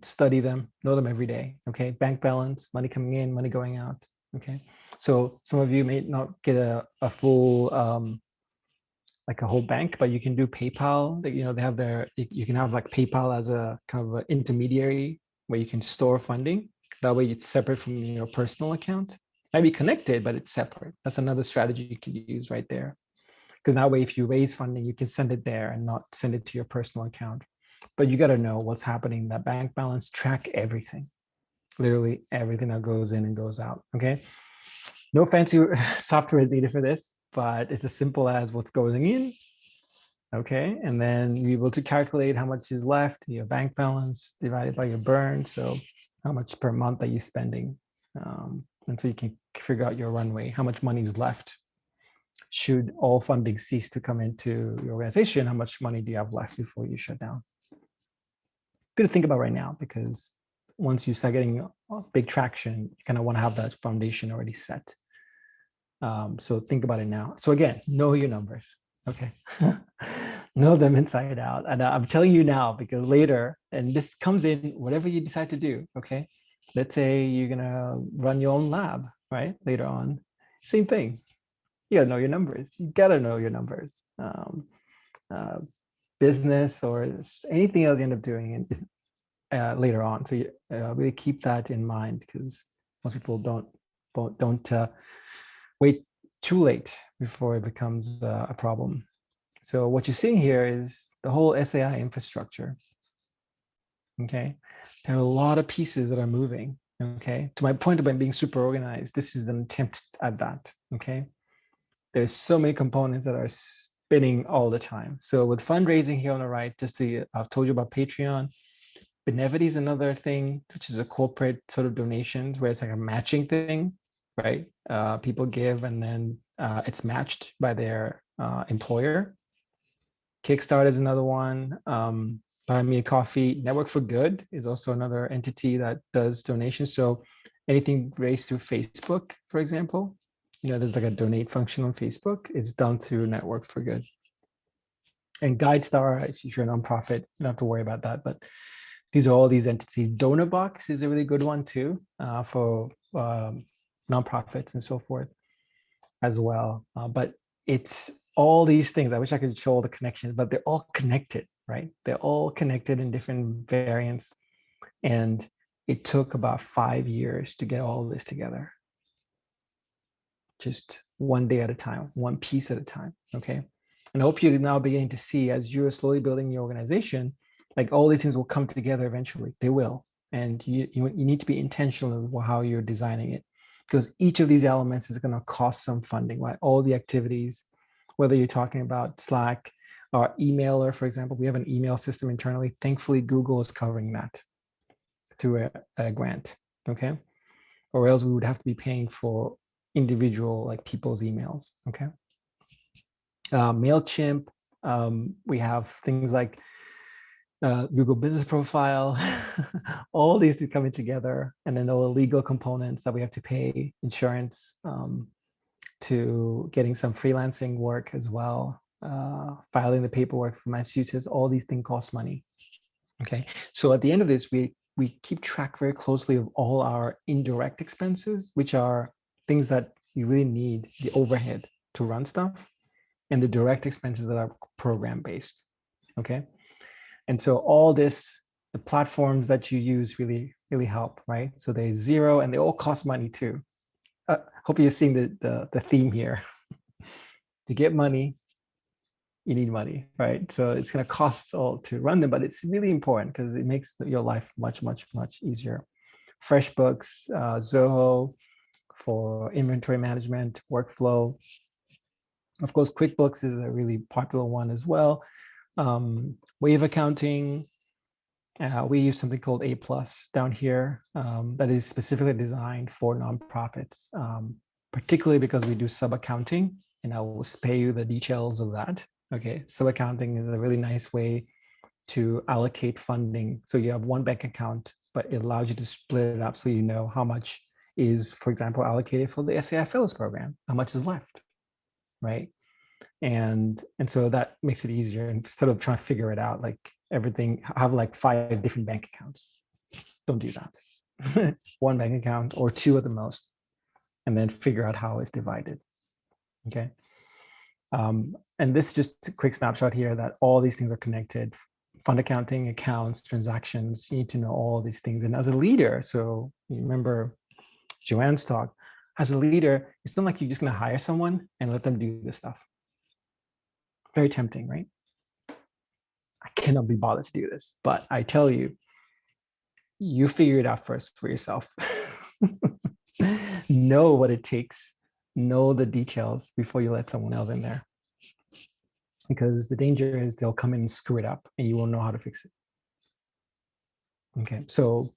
study them, know them every day. Okay. Bank balance, money coming in, money going out. Okay. So some of you may not get a full, like a whole bank, but you can do PayPal. They have you can have like PayPal as a kind of an intermediary where you can store funding. That way it's separate from your personal account. Might be connected, but it's separate. That's another strategy you can use right there. Because that way, if you raise funding, you can send it there and not send it to your personal account. But you got to know what's happening. That bank balance, track everything, literally everything that goes in and goes out. Okay. No fancy software is needed for this, but it's as simple as what's going in. Okay. And then you're able to calculate how much is left, your bank balance divided by your burn. So how much per month are you spending? And so you can figure out your runway, how much money is left. Should all funding cease to come into your organization, how much money do you have left before you shut down? Good to think about right now, because once you start getting big traction, you kind of want to have that foundation already set. So think about it now. So again, know your numbers, okay? Know them inside out. And I'm telling you now, because later, and this comes in whatever you decide to do, okay? Let's say you're gonna run your own lab, right? Later on, same thing. You gotta know your numbers. You gotta know your numbers. Business or anything else you end up doing later on. So you really keep that in mind, because most people don't wait too late before it becomes a problem. So what you're seeing here is the whole SAI infrastructure. Okay, there are a lot of pieces that are moving. Okay, to my point about being super organized, this is an attempt at that. Okay, there's so many components that are spinning all the time. So with fundraising here on the right, I've told you about Patreon. Benevity is another thing, which is a corporate sort of donations where it's like a matching thing, right? People give and then it's matched by their employer. Kickstarter is another one. Buy Me a Coffee. Network for Good is also another entity that does donations. So anything raised through Facebook, for example, there's like a donate function on Facebook. It's done through Network for Good. And GuideStar, if you're a nonprofit, you don't have to worry about that. But these are all these entities. DonorBox is a really good one too, for nonprofits and so forth as well. But it's all these things. I wish I could show all the connections, but they're all connected, right? They're all connected in different variants. And it took about 5 years to get all of this together. Just one day at a time, one piece at a time, okay? And I hope you're now beginning to see, as you're slowly building your organization, like all these things will come together eventually. They will. And you need to be intentional with how you're designing it, because each of these elements is going to cost some funding, right? All the activities, whether you're talking about Slack or emailer, for example, we have an email system internally. Thankfully, Google is covering that through a grant, okay? Or else we would have to be paying for individual, like people's emails, okay? MailChimp, we have things like Google Business Profile, all these things coming together, and then all the legal components that we have to pay, insurance, to getting some freelancing work as well, filing the paperwork for Massachusetts. All these things cost money. Okay, so at the end of this, we keep track very closely of all our indirect expenses, which are things that you really need, the overhead to run stuff, and the direct expenses that are program based. Okay. And so all this, the platforms that you use really help, right? So there's zero, and they all cost money too. Hope you're seeing the theme here. To get money, you need money, right? So it's going to cost all to run them, but it's really important because it makes your life much easier. FreshBooks, Zoho for inventory management, workflow. Of course, QuickBooks is a really popular one as well. Wave accounting. We use something called A+ down here that is specifically designed for nonprofits, particularly because we do sub-accounting, and I will spare you the details of that. Okay, sub-accounting is a really nice way to allocate funding. So you have one bank account, but it allows you to split it up so you know how much is, for example, allocated for the SAI Fellows Program, how much is left, right? And so that makes it easier instead of trying to figure it out, like everything, have like 5 different bank accounts. Don't do that. One bank account or 2 at the most, and then figure out how it's divided. Okay. And this is just a quick snapshot here that all these things are connected. Fund accounting, accounts, transactions, you need to know all these things. And as a leader, so you remember Joanne's talk, as a leader, it's not like you're just going to hire someone and let them do this stuff. Very tempting, right? I cannot be bothered to do this, but I tell you, you figure it out first for yourself. Know what it takes, know the details before you let someone else in there. Because the danger is they'll come in and screw it up and you won't know how to fix it. Okay, so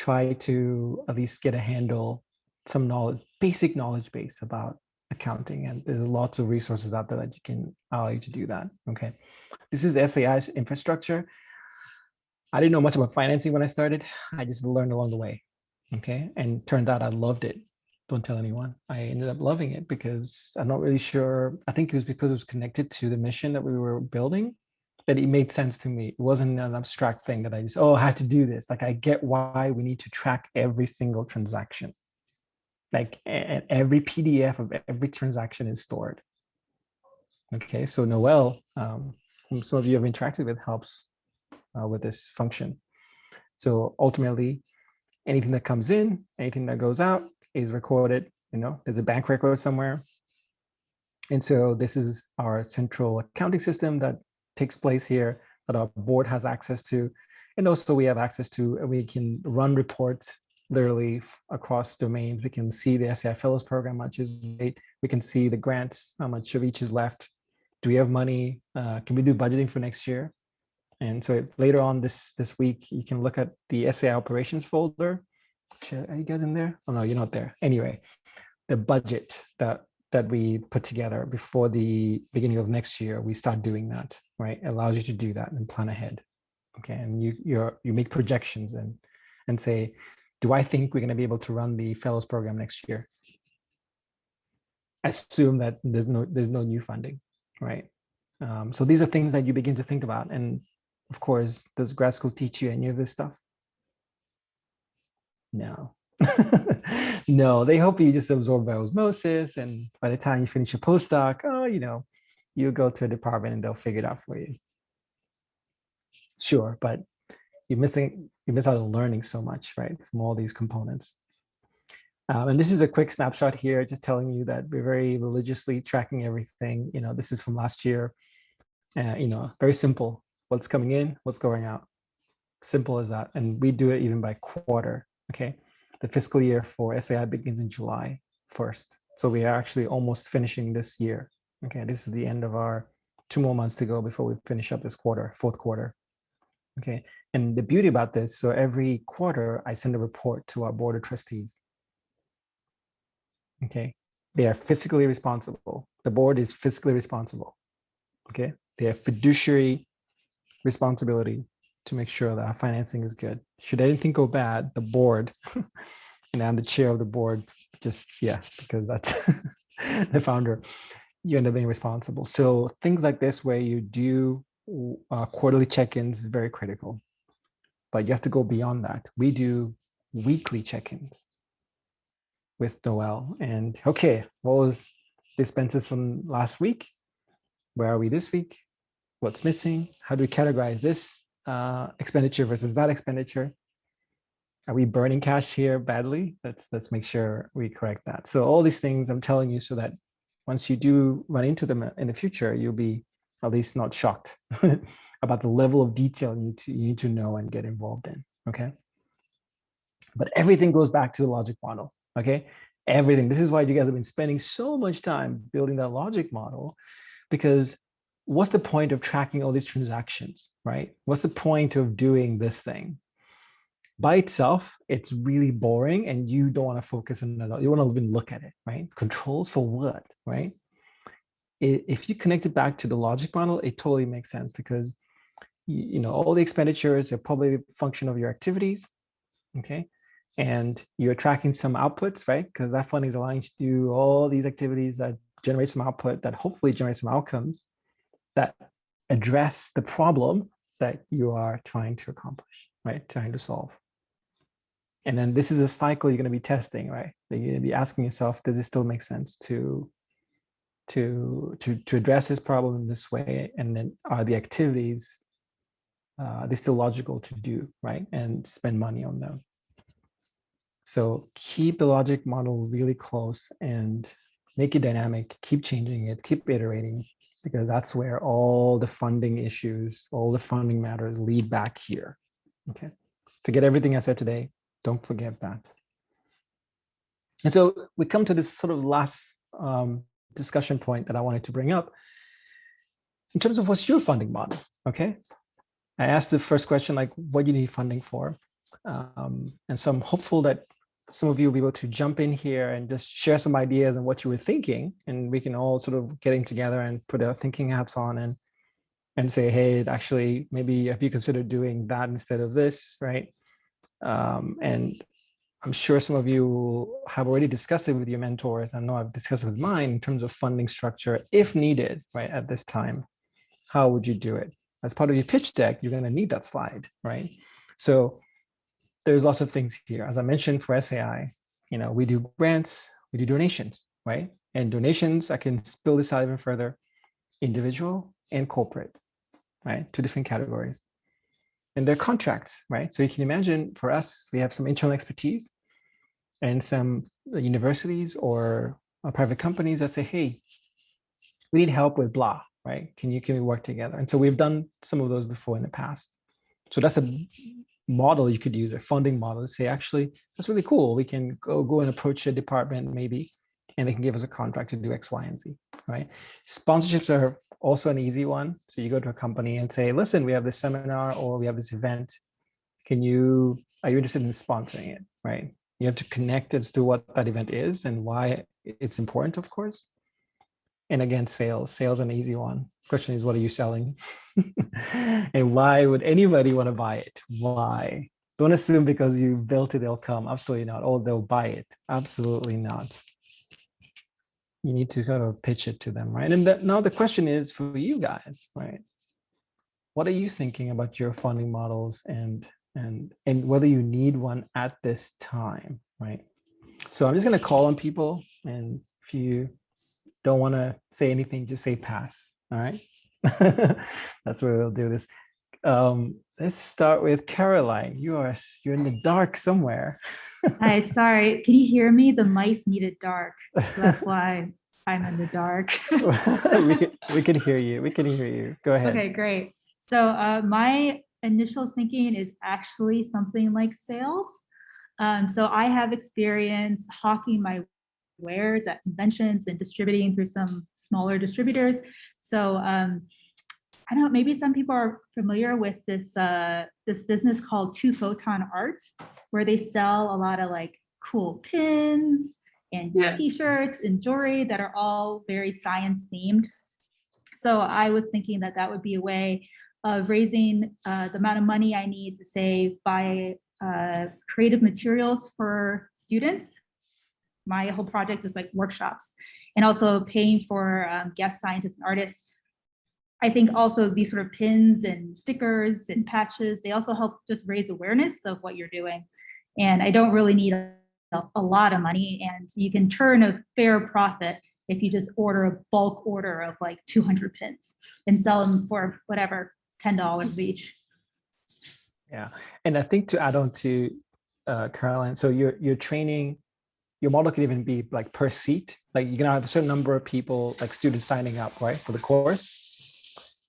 try to at least get a handle, some knowledge, basic knowledge base about accounting. And there's lots of resources out there that you can allow you to do that. Okay. This is SAI's infrastructure. I didn't know much about financing when I started. I just learned along the way. Okay. And turned out I loved it. Don't tell anyone. I ended up loving it because I'm not really sure. I think it was because it was connected to the mission that we were building that it made sense to me. It wasn't an abstract thing that I just, oh, I had to do this. Like, I get why we need to track every single transaction. Like, every PDF of every transaction is stored. Okay. So Noel, whom some of you have interacted with, helps with this function. So ultimately, anything that comes in, anything that goes out is recorded. There's a bank record somewhere. And so this is our central accounting system that takes place here that our board has access to. And also we have access to, we can run reports literally across domains. We can see the SAI Fellows Program, how much is made. We can see the grants, how much of each is left. Do we have money? Can we do budgeting for next year? And so later on this week, you can look at the SAI operations folder. Are you guys in there? Oh no, you're not there. Anyway, the budget that we put together before the beginning of next year, we start doing that, right? It allows you to do that and plan ahead. Okay, and you make projections and say, do I think we're going to be able to run the fellows program next year? Assume that there's no new funding, right? So these are things that you begin to think about. And of course, does grad school teach you any of this stuff? No. No, they hope you just absorb by osmosis, and by the time you finish your postdoc, you go to a department and they'll figure it out for you. Sure, but you miss out on learning so much, right, from all these components. And this is a quick snapshot here, just telling you that we're very religiously tracking everything. This is from last year. Very simple. What's coming in, what's going out. Simple as that. And we do it even by quarter. Okay. The fiscal year for SAI begins in July 1st. So we are actually almost finishing this year. Okay. This is the end of our 2 more months to go before we finish up this quarter, fourth quarter. Okay. And the beauty about this, so every quarter I send a report to our board of trustees. Okay. They are fiscally responsible. The board is fiscally responsible. Okay. They have fiduciary responsibility to make sure that our financing is good. Should anything go bad, the board, and I'm the chair of the board, because that's the founder, you end up being responsible. So things like this, where you do quarterly check-ins, is very critical. But you have to go beyond that. We do weekly check-ins with Noel. And okay, what was the expenses from last week? Where are we this week? What's missing? How do we categorize this expenditure versus that expenditure? Are we burning cash here badly? Let's make sure we correct that. So all these things I'm telling you so that once you do run into them in the future, you'll be at least not shocked about the level of detail you need to know and get involved in. Okay. But everything goes back to the logic model. Okay. Everything. This is why you guys have been spending so much time building that logic model, because what's the point of tracking all these transactions, right? What's the point of doing this thing? By itself, it's really boring and you don't want to focus on it. You want to even look at it, right? Controls for what, right? If you connect it back to the logic model, it totally makes sense, because all the expenditures are probably a function of your activities, okay? And you're tracking some outputs, right? Because that funding is allowing you to do all these activities that generate some output, that hopefully generate some outcomes that address the problem that you are trying to accomplish, right? Trying to solve. And then this is a cycle you're going to be testing, right? That you're going to be asking yourself, does it still make sense to address this problem in this way? And then are the activities, they're still logical to do, right? And spend money on them. So keep the logic model really close and make it dynamic, keep changing it, keep iterating, because that's where all the funding issues, all the funding matters lead back here. Okay. Forget everything I said today. Don't forget that. And so we come to this sort of last discussion point that I wanted to bring up in terms of what's your funding model. Okay. I asked the first question, like, what do you need funding for? And so I'm hopeful that some of you will be able to jump in here and just share some ideas on what you were thinking, and we can all sort of getting together and put our thinking hats on and say, hey, actually, maybe have you considered doing that instead of this, right? And I'm sure some of you have already discussed it with your mentors. I know I've discussed it with mine in terms of funding structure, if needed, right, at this time. How would you do it? As part of your pitch deck, you're going to need that slide, right? So there's lots of things here. As I mentioned for SAI, we do grants, we do donations, right? And donations, I can spill this out even further, individual and corporate, right? Two different categories. And they're contracts, right? So you can imagine for us, we have some internal expertise and some universities or private companies that say, hey, we need help with blah, right? Can we work together? And so we've done some of those before in the past. So that's a model you could use, a funding model, to say, actually, that's really cool. We can go and approach a department maybe, and they can give us a contract to do X, Y, and Z, right? Sponsorships are also an easy one. So you go to a company and say, listen, we have this seminar or we have this event. Are you interested in sponsoring it, right? You have to connect as to what that event is and why it's important, of course. And again, sales an easy one. Question is, what are you selling? And why would anybody want to buy it? Why? Don't assume because you built it, they'll come. Absolutely not. Or they'll buy it. Absolutely not. You need to kind of pitch it to them, right? And now the question is for you guys, right? What are you thinking about your funding models and whether you need one at this time, right? So I'm just going to call on people, and if you don't want to say anything, just say pass. All right. That's where we'll do this. Let's start with Caroline. You're in the dark somewhere. Hi, sorry. Can you hear me? The mice needed dark. So that's why I'm in the dark. we can hear you. We can hear you. Go ahead. Okay, great. So my initial thinking is actually something like sales. So I have experience hawking my wares at conventions and distributing through some smaller distributors. So I don't know, maybe some people are familiar with this this business called Two Photon Art, where they sell a lot of like cool pins and t-shirts and jewelry that are all very science themed. So I was thinking that that would be a way of raising the amount of money I need to say buy creative materials for students. My whole project is like workshops, and also paying for guest scientists and artists. I think also these sort of pins and stickers and patches, they also help just raise awareness of what you're doing. And I don't really need a lot of money, and you can turn a fair profit if you just order a bulk order of like 200 pins and sell them for whatever, $10 each. Yeah, and I think to add on to Caroline, so you're training, your model can even be like per seat, like you're gonna have a certain number of people, like students signing up, right, for the course.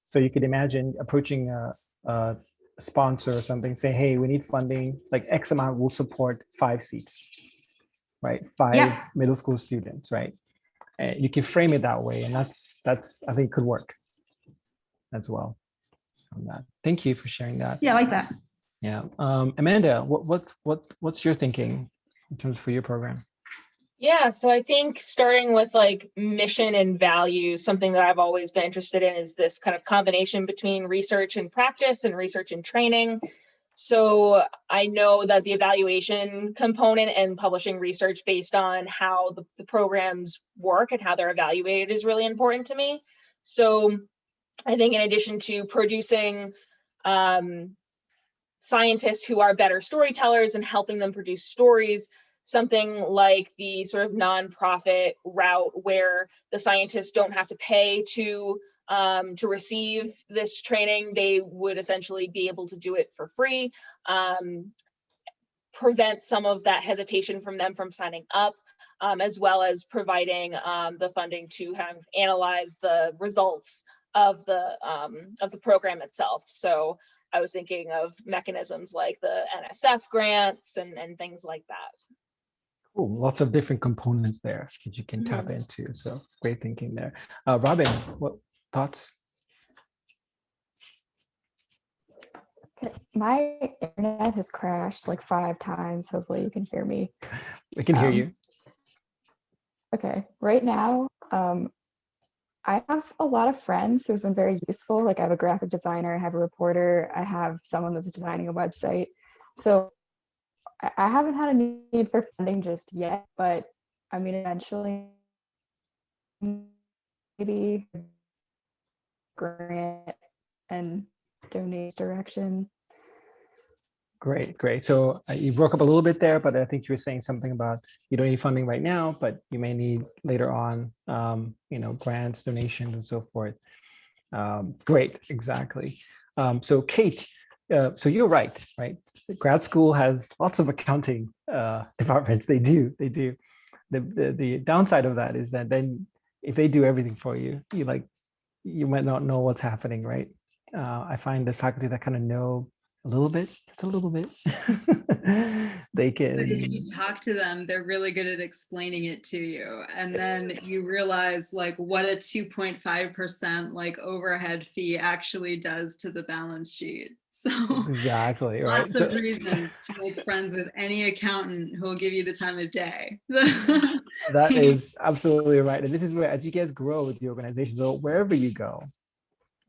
So you could imagine approaching a sponsor or something, say, hey, we need funding, like X amount will support 5 seats, right? 5 middle school students, right? And you can frame it that way, and that's I think could work as well on that. Thank you for sharing that. Yeah, I like that. Yeah, Amanda, what's your thinking in terms for your program? Yeah, so I think starting with like mission and values, something that I've always been interested in is this kind of combination between research and practice and research and training. So I know that the evaluation component and publishing research based on how the programs work and how they're evaluated is really important to me. So I think in addition to producing scientists who are better storytellers and helping them produce stories, something like the sort of nonprofit route where the scientists don't have to pay to receive this training, they would essentially be able to do it for free, prevent some of that hesitation from them from signing up, as well as providing the funding to kind of analyze the results of the program itself. So I was thinking of mechanisms like the NSF grants and things like that. Cool. Lots of different components there that you can tap into. So great thinking there. Robin, what thoughts? My internet has crashed like 5 times. Hopefully you can hear me. We can hear you. Okay, right now, I have a lot of friends who have been very useful. Like I have a graphic designer, I have a reporter, I have someone that's designing a website. So I haven't had a need for funding just yet, but I mean, eventually, maybe grant and donate direction. Great, great. So you broke up a little bit there, but I think you were saying something about you don't need funding right now, but you may need later on, grants, donations, and so forth. Great, exactly. So Kate, so you're right? Grad school has lots of accounting departments. They do. The downside of that is that then if they do everything for you, you might not know what's happening, right? I find the faculty that kind of know a little bit, just a little bit, they can. But if you talk to them, they're really good at explaining it to you. And then you realize like what a 2.5% like overhead fee actually does to the balance sheet. So exactly, right. Lots of reasons to make friends with any accountant who will give you the time of day. That is absolutely right. And this is where, as you guys grow with the organization, so wherever you go,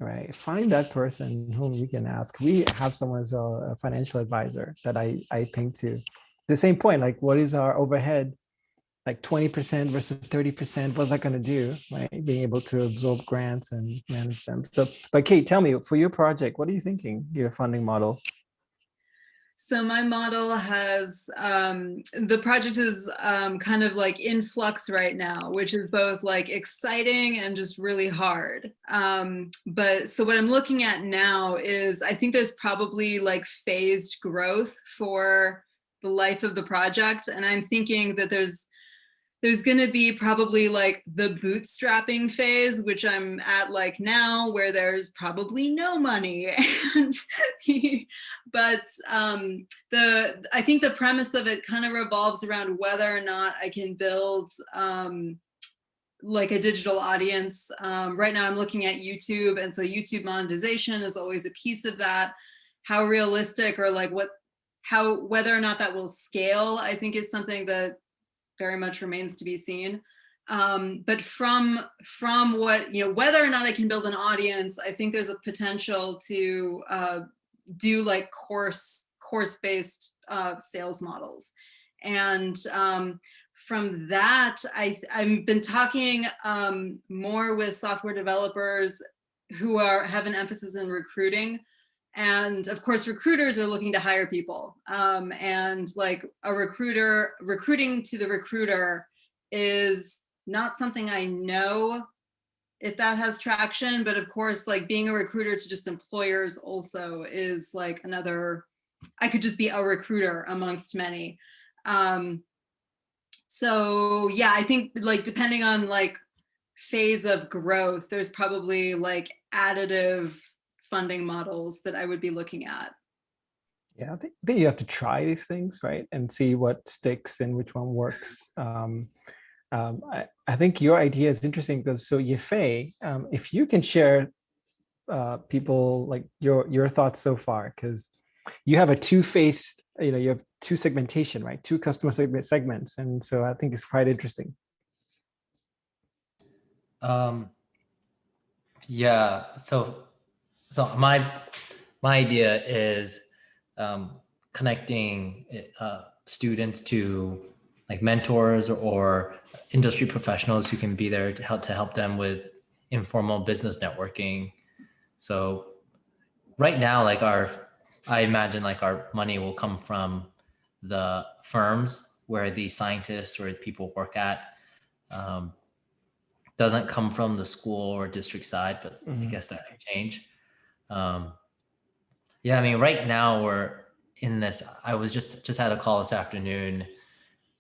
right, find that person whom you can ask. We have someone as well, a financial advisor that I think to the same point, like what is our overhead, like 20% versus 30%, what's that going to do, right? Being able to absorb grants and manage them. So, but Kate, tell me, for your project, what are you thinking, your funding model? So my model has, the project is kind of like in flux right now, which is both like exciting and just really hard. But so what I'm looking at now is, I think there's probably like phased growth for the life of the project. And I'm thinking that there's going to be probably like the bootstrapping phase, which I'm at like now, where there's probably no money. And I think the premise of it kind of revolves around whether or not I can build like a digital audience. Right now I'm looking at YouTube, and so YouTube monetization is always a piece of that. How realistic or like whether or not that will scale, I think is something that very much remains to be seen. But from what, whether or not I can build an audience, I think there's a potential to do like course-based sales models. And from that, I've been talking more with software developers who have an emphasis in recruiting. And of course, recruiters are looking to hire people. And like recruiting to the recruiter is not something I know if that has traction, but of course, like being a recruiter to just employers also is like I could just be a recruiter amongst many. So yeah, I think like depending on like phase of growth, there's probably like additive funding models that I would be looking at. Yeah, I think you have to try these things, right, and see what sticks and which one works. I think your idea is interesting because so Yefei, if you can share people like your thoughts so far, because you have a two-faced, you have two segmentation, right? Two customer segments, and so I think it's quite interesting. Yeah. So my idea is connecting students to like mentors or industry professionals who can be there to help them with informal business networking. So right now, like I imagine like our money will come from the firms where the scientists or people work at. Doesn't come from the school or district side, but I guess that could change. Yeah, I mean, right now we're in this. I was just had a call this afternoon,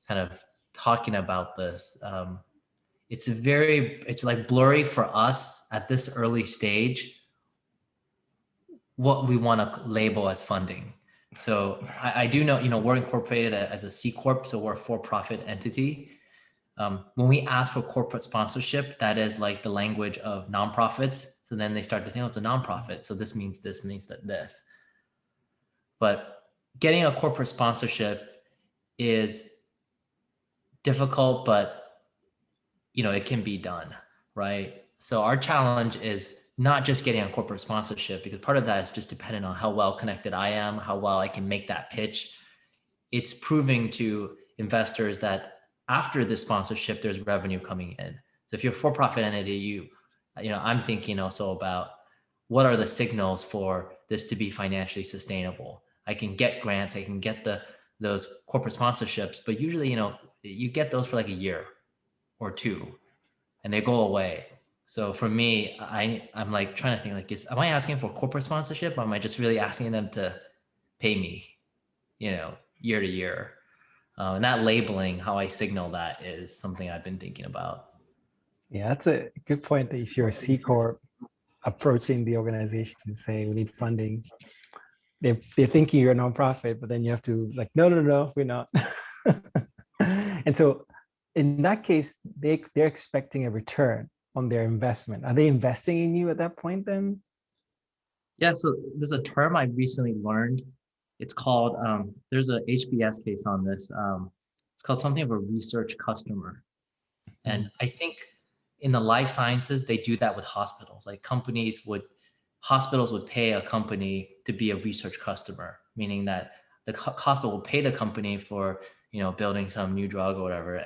kind of talking about this. It's like blurry for us at this early stage what we want to label as funding. So I do know, we're incorporated as a C Corp, so we're a for-profit entity. When we ask for corporate sponsorship, that is like the language of nonprofits. So then they start to think, oh, it's a nonprofit. So this means this. but getting a corporate sponsorship is difficult, but it can be done, right? So our challenge is not just getting a corporate sponsorship, because part of that is just dependent on how well connected I am, how well I can make that pitch. It's proving to investors that after the sponsorship, there's revenue coming in. So if you're a for-profit entity, I'm thinking also about what are the signals for this to be financially sustainable. I can get grants, I can get those corporate sponsorships, but usually, you get those for like a year or two, and they go away. So for me, I'm like trying to think like, am I asking for corporate sponsorship, or am I just really asking them to pay me, year to year? And that labeling, how I signal that, is something I've been thinking about. Yeah, that's a good point, that if you're a C Corp approaching the organization and say, we need funding, they're thinking you're a nonprofit, but then you have to like, no, we're not. And so in that case, they're expecting a return on their investment. Are they investing in you at that point then? Yeah, so there's a term I recently learned. It's called, there's a HBS case on this. It's called something of a research customer. And I think in the life sciences, they do that with hospitals. Like hospitals would pay a company to be a research customer, meaning that the hospital will pay the company for, building some new drug or whatever,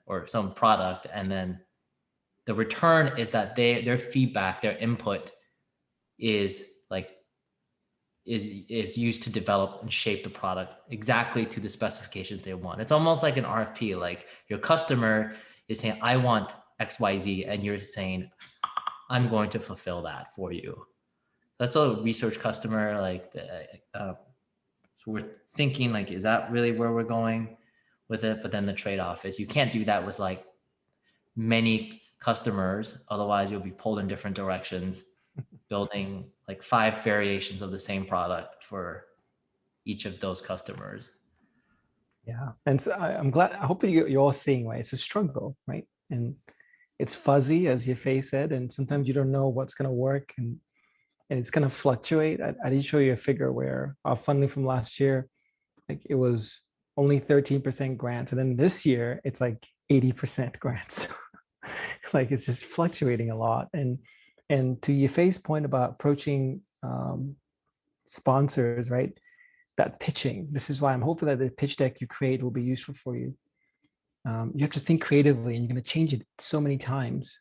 or some product. And then the return is that their feedback, their input is used to develop and shape the product exactly to the specifications they want. It's almost like an RFP. Like your customer is saying, I want XYZ, and you're saying, I'm going to fulfill that for you. That's a research customer. So we're thinking like, is that really where we're going with it? But then the trade-off is you can't do that with like many customers. Otherwise you'll be pulled in different directions, building like 5 variations of the same product for each of those customers. Yeah, and so I'm glad, I hope you're all seeing, right? It's a struggle, right? And it's fuzzy, as Yafei said, and sometimes you don't know what's going to work, and it's going to fluctuate. I did show you a figure where our funding from last year, like it was only 13% grants, and then this year it's like 80% grants. Like it's just fluctuating a lot. And to Yafei's point about approaching sponsors, right? That pitching. This is why I'm hoping that the pitch deck you create will be useful for you. You have to think creatively, and you're going to change it so many times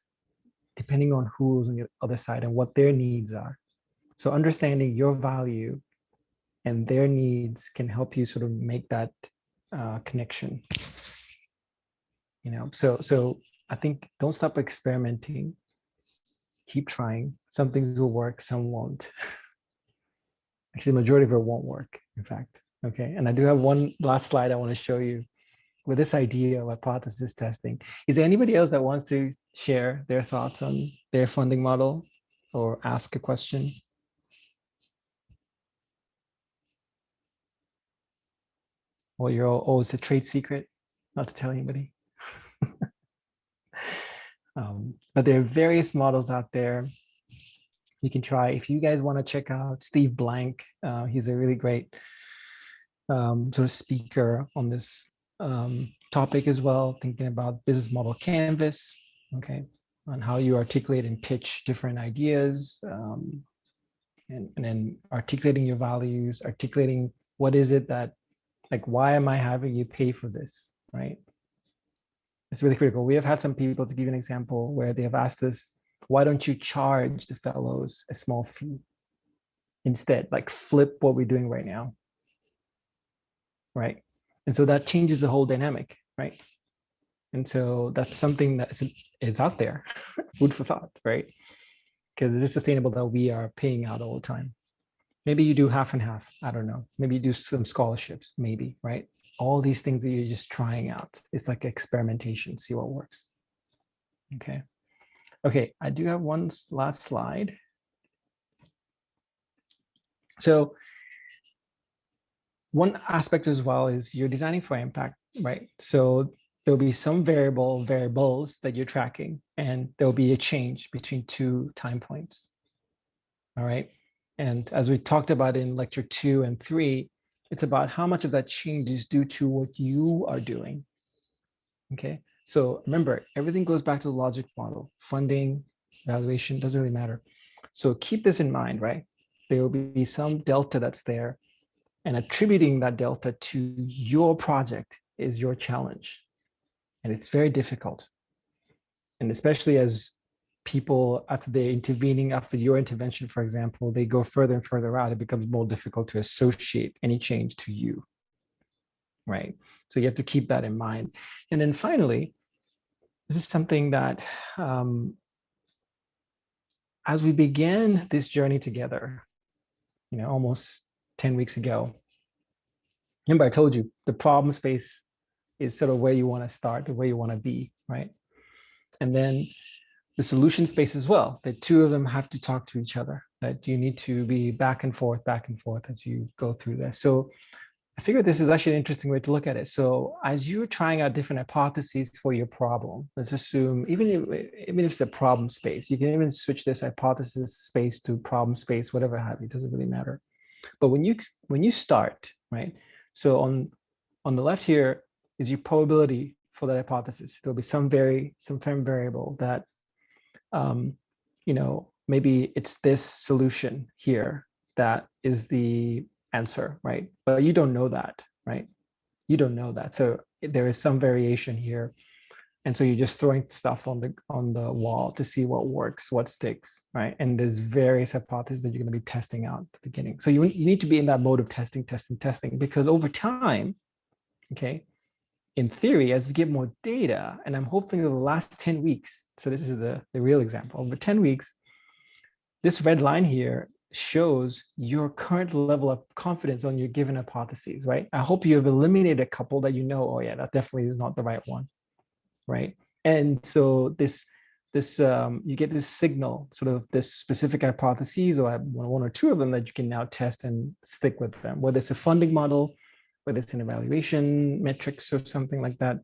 depending on who's on the other side and what their needs are. So understanding your value and their needs can help you sort of make that connection. So I think don't stop experimenting. Keep trying. Some things will work, some won't. Actually, the majority of it won't work, in fact. Okay, and I do have one last slide I want to show you with this idea of hypothesis testing. Is there anybody else that wants to share their thoughts on their funding model or ask a question? Well, you're all, oh, it's a trade secret, not to tell anybody. But there are various models out there you can try. If you guys want to check out Steve Blank, he's a really great sort of speaker on this topic as well, thinking about business model canvas, okay, on how you articulate and pitch different ideas, and then articulating your values, articulating what is it that, like, why am I having you pay for this, right? It's really critical. We have had some people, to give you an example, where they have asked us, why don't you charge the fellows a small fee instead, like flip what we're doing right now, right? And so that changes the whole dynamic, right? And so that's something that is out there, food for thought, right? Because it is sustainable that we are paying out all the time. Maybe you do half and half, I don't know. Maybe you do some scholarships, maybe, right? All these things that you're just trying out. It's like experimentation, see what works. Okay. Okay, I do have one last slide. So one aspect as well is you're designing for impact, right? So there'll be some variables that you're tracking, and there'll be a change between 2 time points. All right. And as we talked about in lecture 2 and 3, it's about how much of that change is due to what you are doing. Okay, so remember, everything goes back to the logic model. Funding, valuation, doesn't really matter. So keep this in mind, right? There will be some delta that's there, and attributing that delta to your project is your challenge. And it's very difficult. And especially as people, after they're intervening, after your intervention, for example, they go further and further out, it becomes more difficult to associate any change to you, right? So you have to keep that in mind. And then finally, this is something that as we began this journey together, almost 10 weeks ago, remember I told you the problem space is sort of where you want to start, where you want to be, right? And then the solution space as well. The two of them have to talk to each other, that you need to be back and forth as you go through this. So I figured this is actually an interesting way to look at it. So as you're trying out different hypotheses for your problem, let's assume, even if it's a problem space, you can even switch this hypothesis space to problem space, whatever have you, it doesn't really matter. But when you start, right? So on the left here is your probability for that hypothesis. There'll be some variable that, maybe it's this solution here that is the answer, right? But you don't know that, right? You don't know that. So there is some variation here. And so you're just throwing stuff on the wall to see what works, what sticks, right? And there's various hypotheses that you're going to be testing out at the beginning. So you need to be in that mode of testing, because over time, okay, in theory, as you get more data, and I'm hoping that the last 10 weeks, so this is the real example, over 10 weeks, this red line here shows your current level of confidence on your given hypotheses, right? I hope you have eliminated a couple that oh yeah, that definitely is not the right one, right? And so you get this signal, sort of this specific hypotheses, or one or two of them that you can now test and stick with them, whether it's a funding model, whether it's an evaluation metrics or something like that.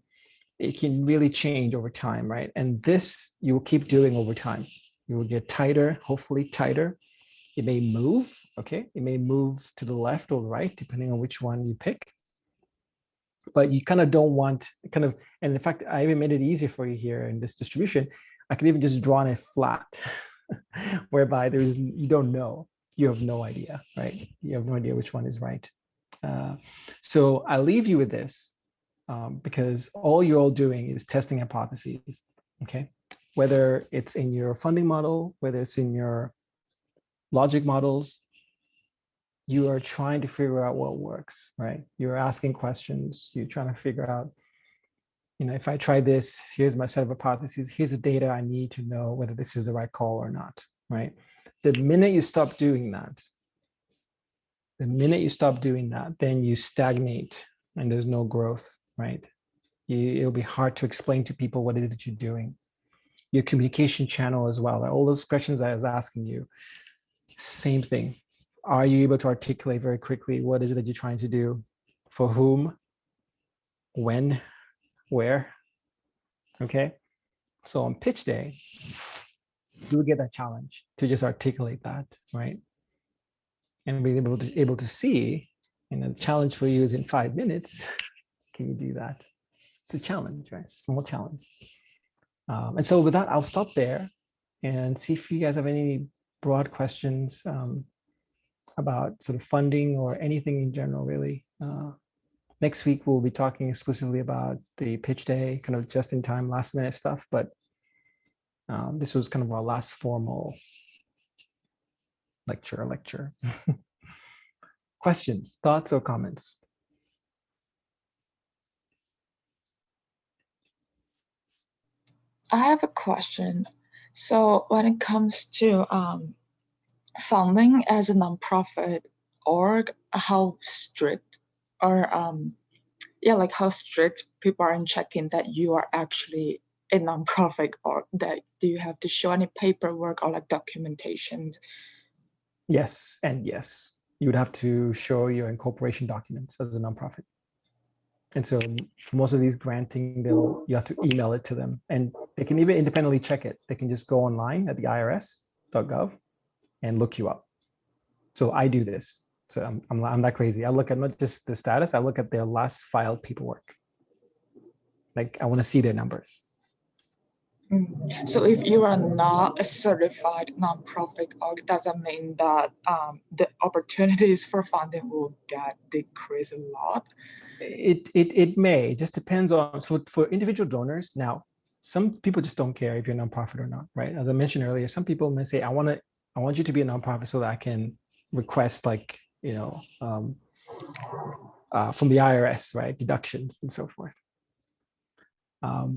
It can really change over time, right? And this you will keep doing over time. You will get tighter, hopefully tighter. It may move, okay? It may move to the left or the right, depending on which one you pick. But you kind of don't want and in fact, I even made it easier for you here in this distribution. I can even just draw on a flat, whereby you don't know, you have no idea, right? You have no idea which one is right. So I'll leave you with this, because all you're all doing is testing hypotheses, okay? Whether it's in your funding model, whether it's in your logic models, you are trying to figure out what works, right? You're asking questions, you're trying to figure out, if I try this, here's my set of hypotheses, here's the data I need to know whether this is the right call or not, right? The minute you stop doing that, then you stagnate and there's no growth, right? It'll be hard to explain to people what it is that you're doing. Your communication channel as well, all those questions I was asking you, same thing. Are you able to articulate very quickly what is it that you're trying to do, for whom, when, where? Okay, so on pitch day, you will get that challenge to just articulate that, right? And be able to see, and the challenge for you is in 5 minutes, can you do that? It's a challenge, right? It's a small challenge. And so with that, I'll stop there and see if you guys have any broad questions about sort of funding or anything in general, really. Next week, we'll be talking exclusively about the pitch day, kind of just in time, last minute stuff. But this was kind of our last formal lecture. Questions, thoughts, or comments? I have a question. So when it comes to funding as a nonprofit org, how strict or how strict people are in checking that you are actually a nonprofit, or that do you have to show any paperwork or like documentation? Yes, and yes. You would have to show your incorporation documents as a nonprofit. And so for most of these granting, you have to email it to them, and they can even independently check it. They can just go online at the irs.gov and look you up. So I do this. So I'm that crazy. I look at not just the status, I look at their last filed paperwork. Like I want to see their numbers. So if you are not a certified nonprofit org, does that mean that the opportunities for funding will get decreased a lot? It may. It just depends on, so for individual donors, now some people just don't care if you're a nonprofit or not, right? As I mentioned earlier, some people may say, I want you to be a nonprofit so that I can request, like, from the IRS, right? Deductions and so forth.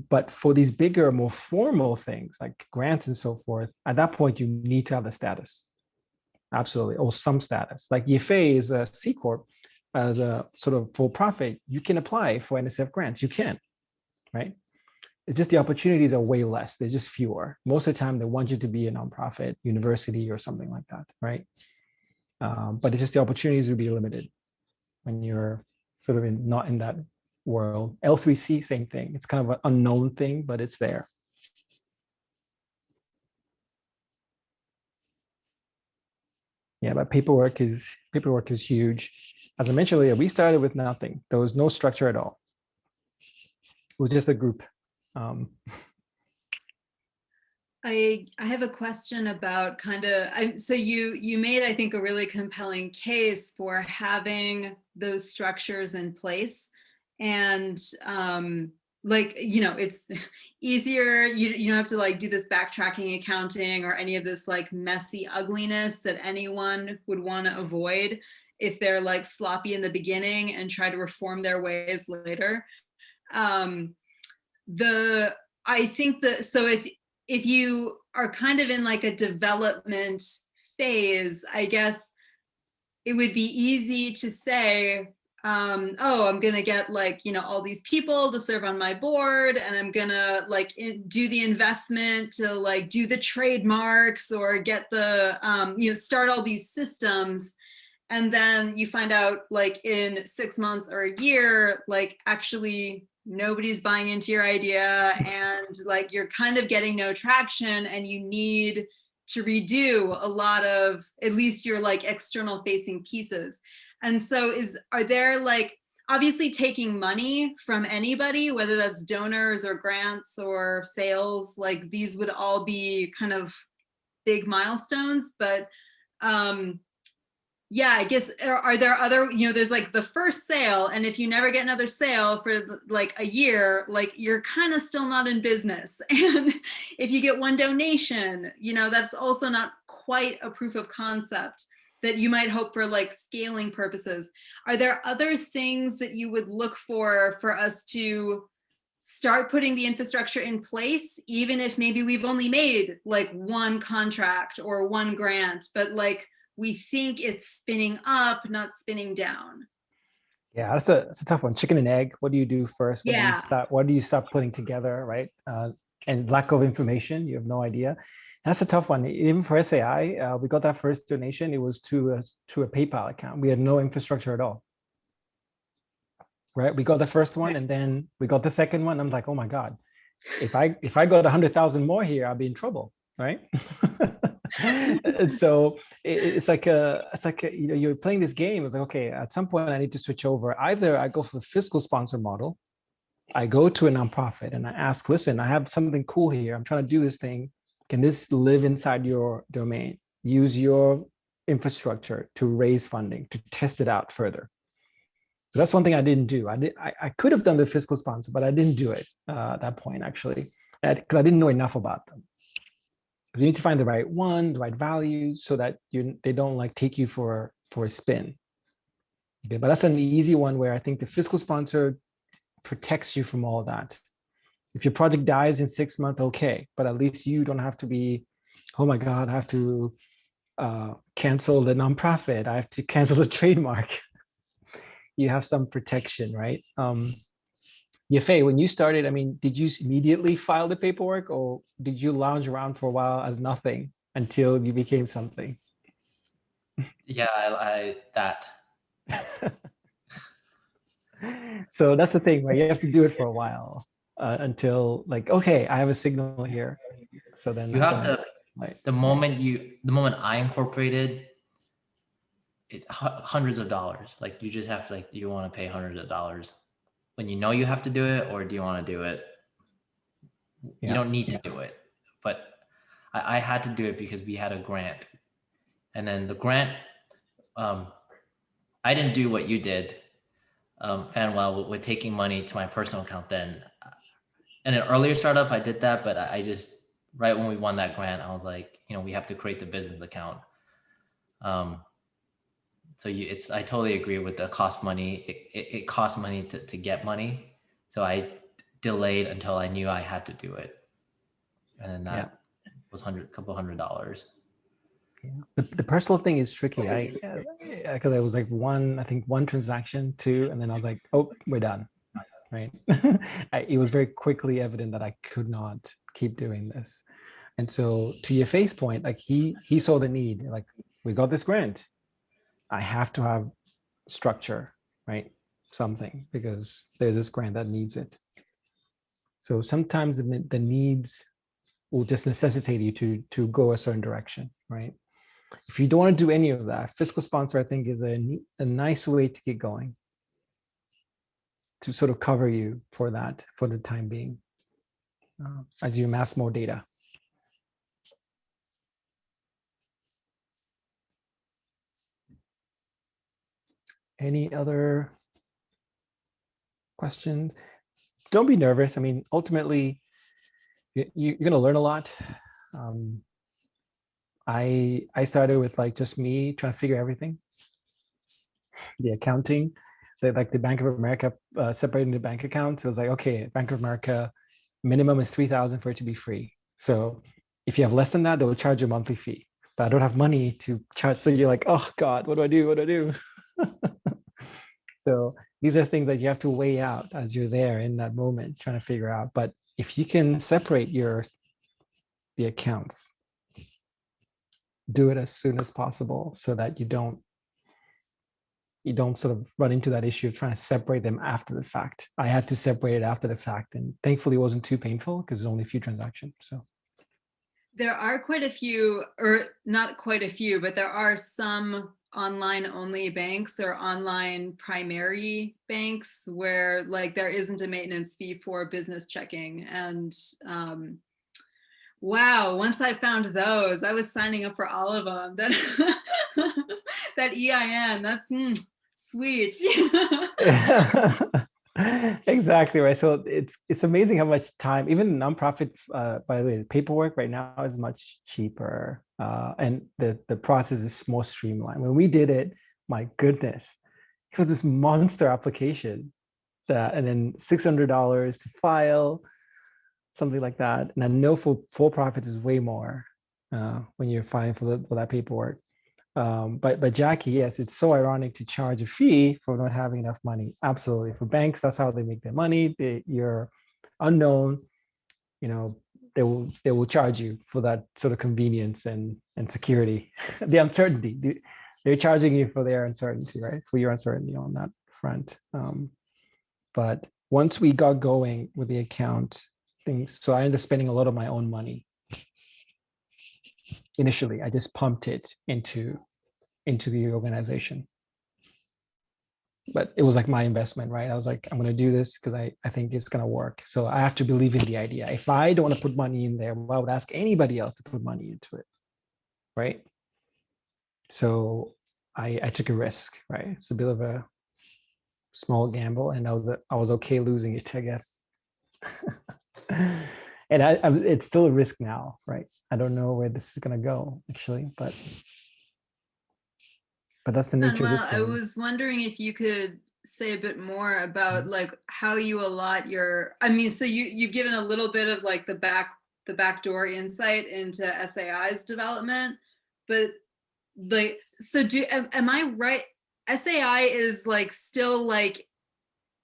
But for these bigger, more formal things like grants and so forth, at that point, you need to have the status. Absolutely. Or some status. Like YFA is a C Corp, as a sort of for profit, you can apply for NSF grants. You can, right? It's just the opportunities are way less. They're just fewer. Most of the time, they want you to be a nonprofit university or something like that, right? But it's just the opportunities will be limited when you're sort of not in that world. L3C, same thing. It's kind of an unknown thing, but it's there. Yeah, but paperwork is huge. As I mentioned earlier, we started with nothing. There was no structure at all. It was just a group. I have a question about so you made, I think, a really compelling case for having those structures in place, and it's easier. You don't have to like do this backtracking accounting or any of this like messy ugliness that anyone would want to avoid if they're like sloppy in the beginning and try to reform their ways later. I think that, so if you are kind of in like a development phase, I guess it would be easy to say, oh, I'm gonna get like, all these people to serve on my board, and I'm gonna like do the investment to like do the trademarks or get the, start all these systems. And then you find out like in 6 months or a year, like actually nobody's buying into your idea, and like you're kind of getting no traction, and you need to redo a lot of at least your like external facing pieces. And so are there like, obviously taking money from anybody, whether that's donors or grants or sales, like these would all be kind of big milestones, but yeah, I guess, are there other, there's like the first sale, and if you never get another sale for like a year, like you're kind of still not in business. And if you get one donation, that's also not quite a proof of concept that you might hope for like scaling purposes. Are there other things that you would look for us to start putting the infrastructure in place, even if maybe we've only made like one contract or one grant, but like we think it's spinning up, not spinning down? Yeah, that's a tough one. Chicken and egg. What do you do first? What do you start putting together, right? And lack of information, you have no idea. That's a tough one. Even for SAI, we got that first donation. It was to a PayPal account. We had no infrastructure at all. Right? We got the first one, and then we got the second one. I'm like, oh my God, if I got 100,000 more here, I'll be in trouble, right? And so it's like you're playing this game. It's like, okay, at some point I need to switch over. Either I go for the fiscal sponsor model, I go to a nonprofit and I ask, listen, I have something cool here. I'm trying to do this thing. Can this live inside your domain? Use your infrastructure to raise funding, to test it out further. So that's one thing I didn't do. I could have done the fiscal sponsor, but I didn't do it at that point, actually, because I didn't know enough about them. Because you need to find the right one, the right values, so that they don't like take you for a spin. Okay, but that's an easy one where I think the fiscal sponsor protects you from all of that. If your project dies in 6 months, okay, but at least you don't have to be, oh my God, I have to cancel the nonprofit. I have to cancel the trademark. You have some protection, right? Yafei, when you started, I mean, did you immediately file the paperwork, or did you lounge around for a while as nothing until you became something? Yeah, I that. So that's the thing, right? You have to do it for a while until like, okay, I have a signal here. So then you have to, like, the moment I incorporated, it's hundreds of dollars. Like you just have to, like, do you want to pay hundreds of dollars when you know you have to do it, or do you want to do it? You don't need to do it, but I had to do it because we had a grant, and then the grant, I didn't do what you did, Fanuel, with taking money to my personal account then. In an earlier startup, I did that, but I just, right when we won that grant, I was like, we have to create the business account. So I totally agree with the cost money. It costs money to get money. So I delayed until I knew I had to do it. And then that was couple $100. Yeah. The personal thing is tricky. Because it was like one transaction, two, and then I was like, oh, we're done. Right. It was very quickly evident that I could not keep doing this. And so to your face point, like he saw the need, like, we got this grant. I have to have structure, right? Something, because there's this grant that needs it. So sometimes the needs will just necessitate you to go a certain direction, right? If you don't want to do any of that, fiscal sponsor, I think, is a nice way to get going, to sort of cover you for that for the time being, as you amass more data. Any other questions? Don't be nervous. I mean, ultimately, you're going to learn a lot. I started with like just me trying to figure everything, the accounting, like the Bank of America separating the bank accounts. It was like, okay, Bank of America minimum is 3,000 for it to be free. So if you have less than that, they will charge you a monthly fee. But I don't have money to charge. So you're like, oh God, what do I do? What do I do? So these are things that you have to weigh out as you're there in that moment, trying to figure out. But if you can separate the accounts, do it as soon as possible so that you don't sort of run into that issue of trying to separate them after the fact. I had to separate it after the fact, and thankfully it wasn't too painful because there's only a few transactions. So there are quite a few, or not quite a few, but there are some online only banks or online primary banks where like there isn't a maintenance fee for business checking. And wow, once I found those, I was signing up for all of them. That EIN, that's sweet. Exactly right. So it's amazing how much time, even nonprofit, by the way, the paperwork right now is much cheaper, and the process is more streamlined. When we did it, my goodness, it was this monster application and then $600 to file, something like that. And I know for profits is way more when you're filing for that paperwork. But Jackie, yes, it's so ironic to charge a fee for not having enough money. Absolutely. For banks, that's how they make their money. You're unknown, they will charge you for that sort of convenience and security. The uncertainty. They're charging you for their uncertainty, right? For your uncertainty on that front. But once we got going with the account things, so I ended up spending a lot of my own money. Initially, I just pumped it into the organization. But it was like my investment, right? I was like, I'm going to do this because I think it's going to work. So I have to believe in the idea. If I don't want to put money in there, well, I would ask anybody else to put money into it, right? So I took a risk, right? It's a bit of a small gamble, and I was okay losing it, I guess. And it's still a risk now, right? I don't know where this is going to go, actually, but that's the nature of this I game. was wondering if you could say a bit more about like how you allot your, I mean, so you've given a little bit of like the backdoor insight into SAI's development, but like, so am I right? SAI is like still like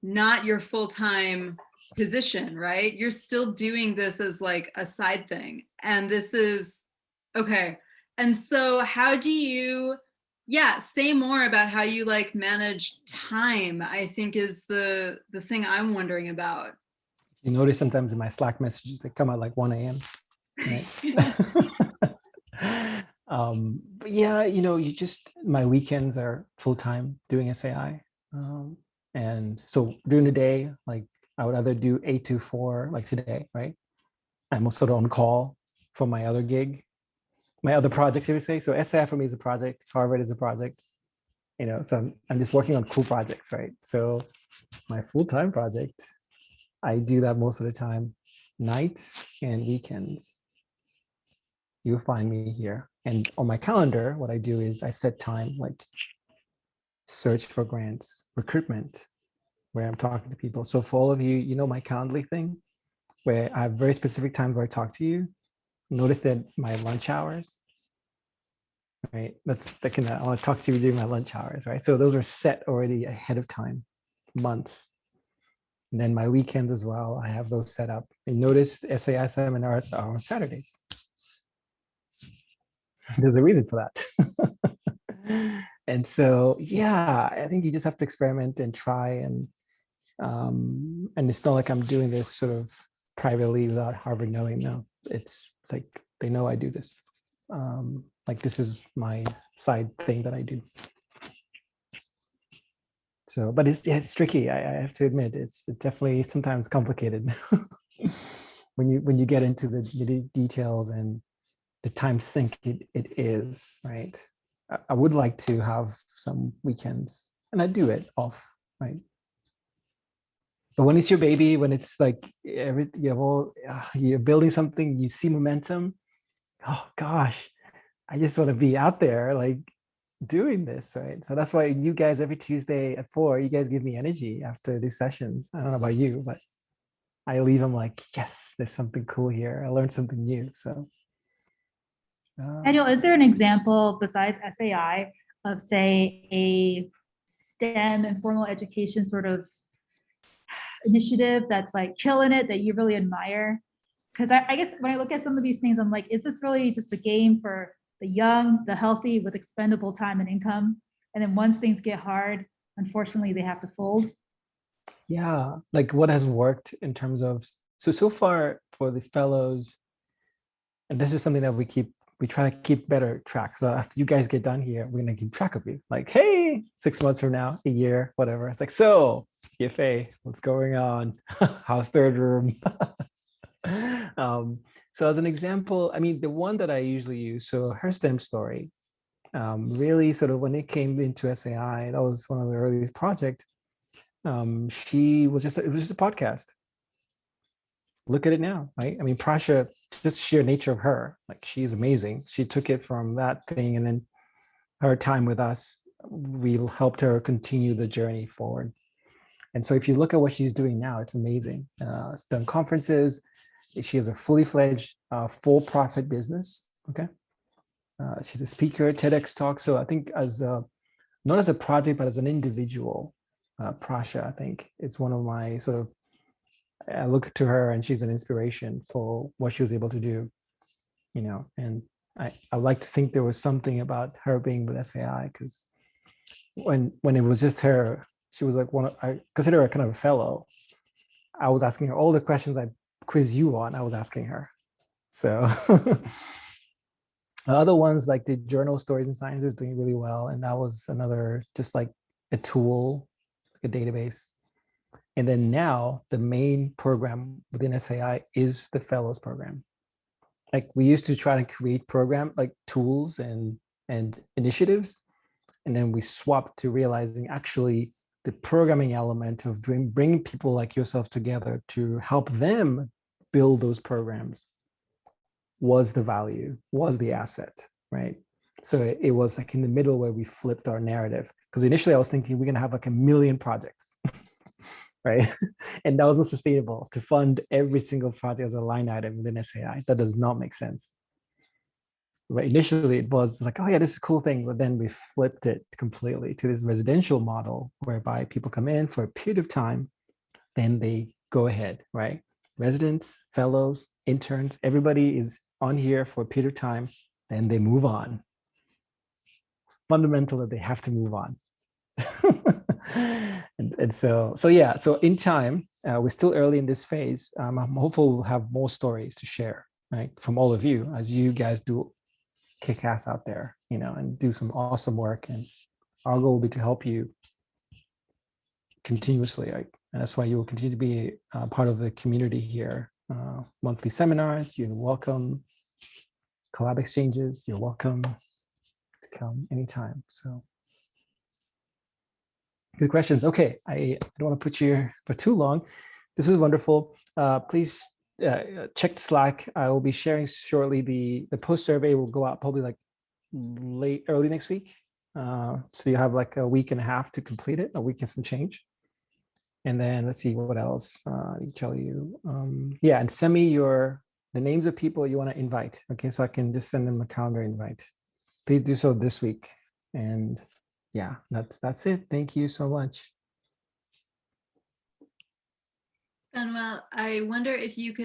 not your full-time position, right? You're still doing this as like a side thing. And this is, okay. And so how do you, say more about how you like manage time, I think is the thing I'm wondering about. You notice sometimes in my Slack messages, they come at like 1 a.m. Right? But yeah, you just, my weekends are full-time doing SAI. And so during the day, like I would either do 8 to 4, like today, right? I'm sort of on call for my other gig, my other projects, you would say. So SAI for me is a project, Harvard is a project, so I'm just working on cool projects, right? So my full-time project, I do that most of the time, nights and weekends. You'll find me here. And on my calendar, what I do is I set time, like search for grants, recruitment, where I'm talking to people. So for all of you, my Calendly thing, where I have very specific times where I talk to you. Notice that my lunch hours, right? I want to talk to you during my lunch hours, right? So those are set already ahead of time, months. And then my weekends as well, I have those set up. And notice the SAI seminars are on Saturdays. There's a reason for that. And so, yeah, I think you just have to experiment and try. And it's not like I'm doing this sort of privately without Harvard knowing. No, it's like they know I do this. Like this is my side thing that I do. So, but it's tricky. I have to admit, it's definitely sometimes complicated when you get into the details and the time sink it is, right? I would like to have some weekends, and I do it off, right? But when it's your baby, when it's like you're building something, you see momentum. Oh gosh, I just want to be out there, like doing this, right? So that's why you guys every Tuesday at 4, you guys give me energy after these sessions. I don't know about you, but I leave them like, yes, there's something cool here. I learned something new. So. Daniel, is there an example besides SAI of, say, a STEM and formal education sort of initiative that's like killing it that you really admire? Because I guess when I look at some of these things, I'm like, is this really just a game for the young, the healthy with expendable time and income? And then once things get hard, unfortunately, they have to fold. Yeah, like what has worked in terms of, so far for the fellows, and this is something that we try to keep better track. So after you guys get done here, we're gonna keep track of you. Like, hey, 6 months from now, a year, whatever. It's like, so EFA, what's going on? How's third room? So as an example, I mean, the one that I usually use, so her STEM story, really sort of when it came into SAI, that was one of the earliest projects. It was just a podcast. Look at it now, right? I mean, Prasha, just sheer nature of her, like she's amazing. She took it from that thing, and then her time with us, we helped her continue the journey forward. And so if you look at what she's doing now, it's amazing. She's done conferences. She has a fully fledged for-profit business. Okay, she's a speaker, TEDx talk. So I think not as a project, but as an individual, Prasha, I think it's one of my sort of. I look to her, and she's an inspiration for what she was able to do. And I like to think there was something about her being with SAI, because when it was just her, she was like I consider her kind of a fellow. I was asking her all the questions I quiz you on, I was asking her. So other ones like the journal Stories and Science is doing really well. And that was another, just like a tool, like a database. And then now the main program within SAI is the Fellows program. Like we used to try to create program like tools and initiatives. And then we swapped to realizing actually the programming element of bringing people like yourself together to help them build those programs was the value, was the asset, right? So it was like in the middle where we flipped our narrative. Because initially I was thinking we're going to have like 1 million projects, right? And that was not sustainable to fund every single project as a line item within SAI. That does not make sense. Right? Initially it was like, oh yeah, this is a cool thing. But then we flipped it completely to this residential model whereby people come in for a period of time, then they go ahead, right? Residents, fellows, interns, everybody is on here for a period of time, then they move on. Fundamental that they have to move on. and so yeah, so in time, we're still early in this phase. I'm hopeful we'll have more stories to share, right, from all of you as you guys do kick ass out there, and do some awesome work. And our goal will be to help you continuously. And that's why you will continue to be part of the community here. Monthly seminars, you're welcome. Collab exchanges, you're welcome to come anytime. So good questions. Okay, I don't want to put you here for too long. This was wonderful. Please check the Slack. I will be sharing shortly. The post survey will go out probably like early next week. So you have like a week and a half to complete it, a week and some change. And then let's see what else I need to tell you. Yeah, and send me the names of people you want to invite. Okay, so I can just send them a calendar invite. Please do so this week. And yeah, that's it. Thank you so much. Fanuel, I wonder if you could